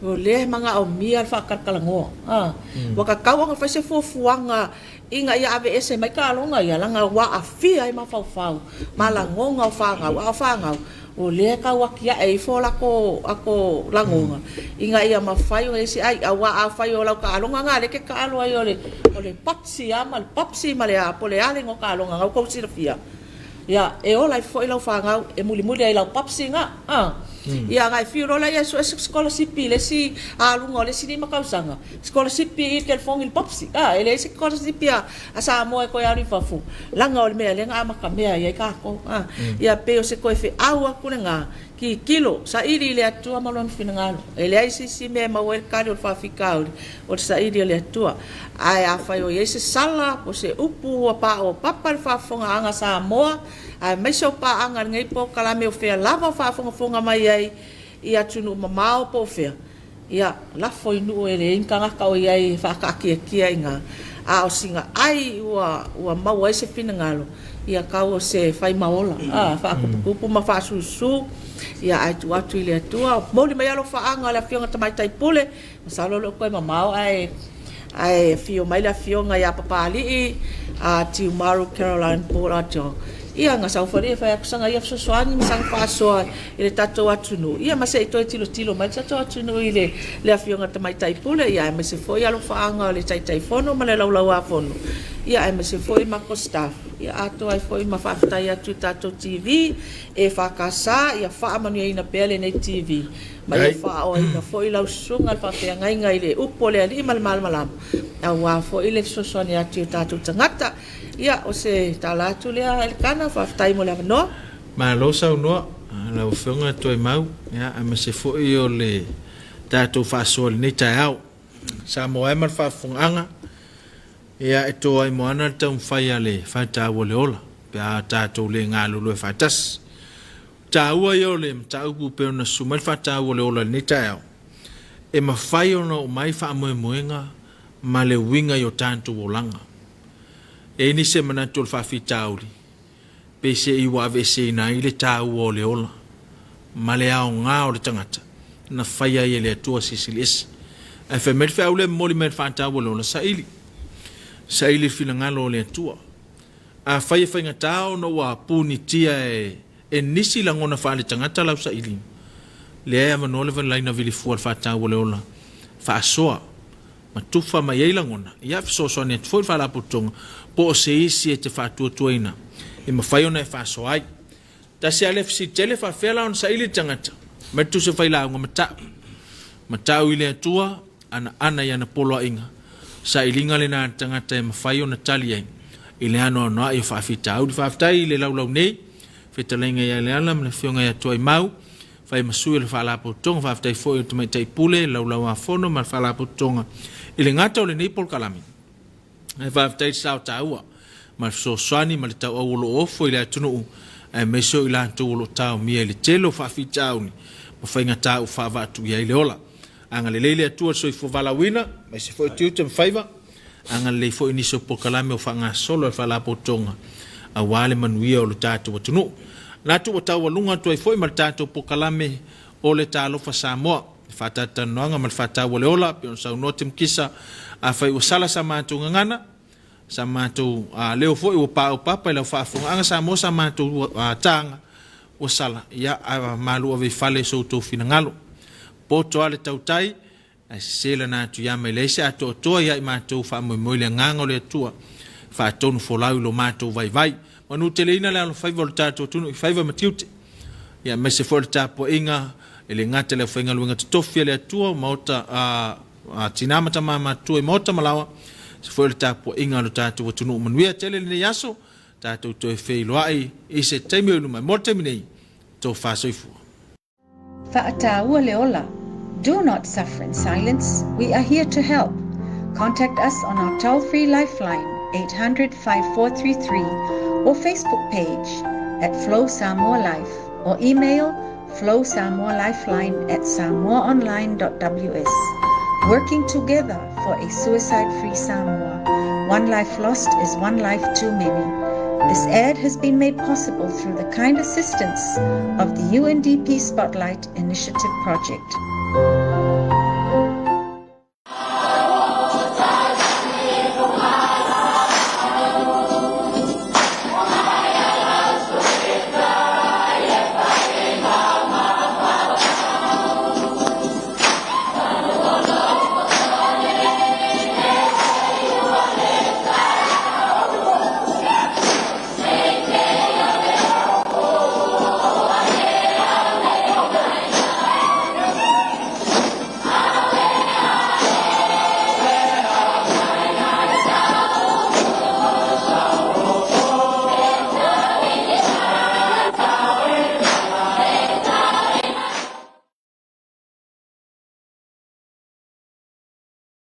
o le manga o mia fa karkalango waka kawanga fa se fofuanga inga ia AVS mai ka longa ia langa wa afia mai fau malangonga fanga o le ka wakia e fola ko ako langonga inga ia mafai o esi ai wa afai o la ka longa nga le ke ka lo ai o le papsi male a pole ale ngo ka longa ko sirfia ya e ola fo ila fanga e muli ai la papsi nga ia ngai firo la ia so scholarship le si alunga le si ma kausanga scholarship i kel fong il popsi ele scholarship a Samoa ko ia rifafu langa o me le nga maka mea ia ka ko ia pe o se ko fe awa kunenga ki kilo sa iri le atua malon finangalo ele ai si me ma wel ka o fa fikau o sa iri le atua ai a fa o ese sala o se upu pa o papa fa fonga anga Samoa ai mai so pa anga ngai po kala me o fe lava fa fonga mai ai ia tunu mamao po fe ia la foi nu ele inga ka o ai fa ka ki inga o singa ai ua mau ai se finangalo ia ka o se fai maola fa kupu ma fa susu ia ai tu atu ile tua moli mai alo fa anga la fionga tamai tai pule masalo lo ko mamao ai fio mai la fionga ia papali ti Maru Caroline Porato ia nga sa fori fa kusanga ia so swani sang fa so ile tato atunu ia ma se to tilo mai tato atunu ile le afionga tamai tai pule ia ma se foi alo fa anga le tai fono ma le laula fono ia ma se foi ma costa ia ato ai foi ma fa tai atu tato TV e fa kasa ia fa manu ina pele nei TV ma ia fa o ina foi lau sunga fa te ngai le upole ali mal malam wa foi ile so swani atu tato tangata ia o se talatu lea el kana fa tai mo le no ma lo sa no la fonga to mau ya a se fo yo le tato fa sol ni tao sa mo e mal fa funga ia to ai mo ana tam fa ya le fa ta wo le ola pe a tato le ngalo lo fa tas ta wo yo le ta u pe na su mal fa ta wo le ola ni tao e ma fa yo no mai fa mo moenga ma le winga yo tanto wo langa e ni se mana tol fa fitauli pe se I wa ve se na ile ta o le ola male a nga o le tangata na faya ye le to sisilis e fe met fa ule moli met fa ta o le sa ili fina nga lo le to a faya fa ngata o no wa puni tia e nisi la ngona fa le tangata la sa ili le a mano le van line vili fu fa ta o le ola fa soa ma tufa ma ye la ngona ya so so net fo fa la putonga po se isi te fa tuina e ma fai ona e fa so ai ta se ale si tele fa fela on sa ili tangata ma tu se fai la ngo mata ile tua ana ya na polo inga sa ilinga le na tangata e ma fai ona tali ai i le ano no i whaafitau, di whaaftai le laulau nei, whetalenga ia le ala, mle whionga ia toi mau, whai masui le whaalapo tonga, whaaftai fo i tumai tai pule, laulau a whono, ma whaalapo tonga, i le ngata o le nei pol kalami. Ai whaaftai sao taua, ma so swani, ma le tau awolo ofo i le atunu, me so i la tu lo tau mia le telo whaafitau ni, ma whainga tau whaavatu ia i le ola. Anga le leile atua so i fo valawina, mai se fo i tiuta mwhaiva, anga le fo i niso pokalame o whanga solo e whalapo tonga, a wale manuia o le tātou watunu. Nātu wa tau walunga tu ai fo i mal tātou pokalame o le Talofa Samoa, whatata noanga mal whatau wa le ola, pion sau notim kisa, a whai usala sa mātou ngangana, sa mātou leo fo i wa pāo papa i lau whaafunga, anga Samoa sa mātou tāanga usala, ia a malu a wale so tō whina ngalo. Poto ale tautai, a sela na tu ya mai leise ato toa ya i mātou wha moi le nganga le atua, wha tonu folau lo mātou vai. Manu te leina le alo whaiva o le tātou tunu i whaiva matiute. Ia mai se fo le tāpo inga, ele ngata le whainga luenga tutofia le atua, maota tinamata mātua i maota malawa, se fo le tāpo inga lo tātou tunu manuia tele le yaso, tātou to e whei loai, i se teimi o lumai, mor teimi nei, tō whāsoifua. Fa'ataua leola. Do not suffer in silence. We are here to help. Contact us on our toll-free lifeline 800-5433 or Facebook page at Flow Samoa Life or email flowsamoalifeline@samoaonline.ws. Working together for a suicide-free Samoa. One life lost is one life too many. This ad has been made possible through the kind assistance of the UNDP Spotlight Initiative Project.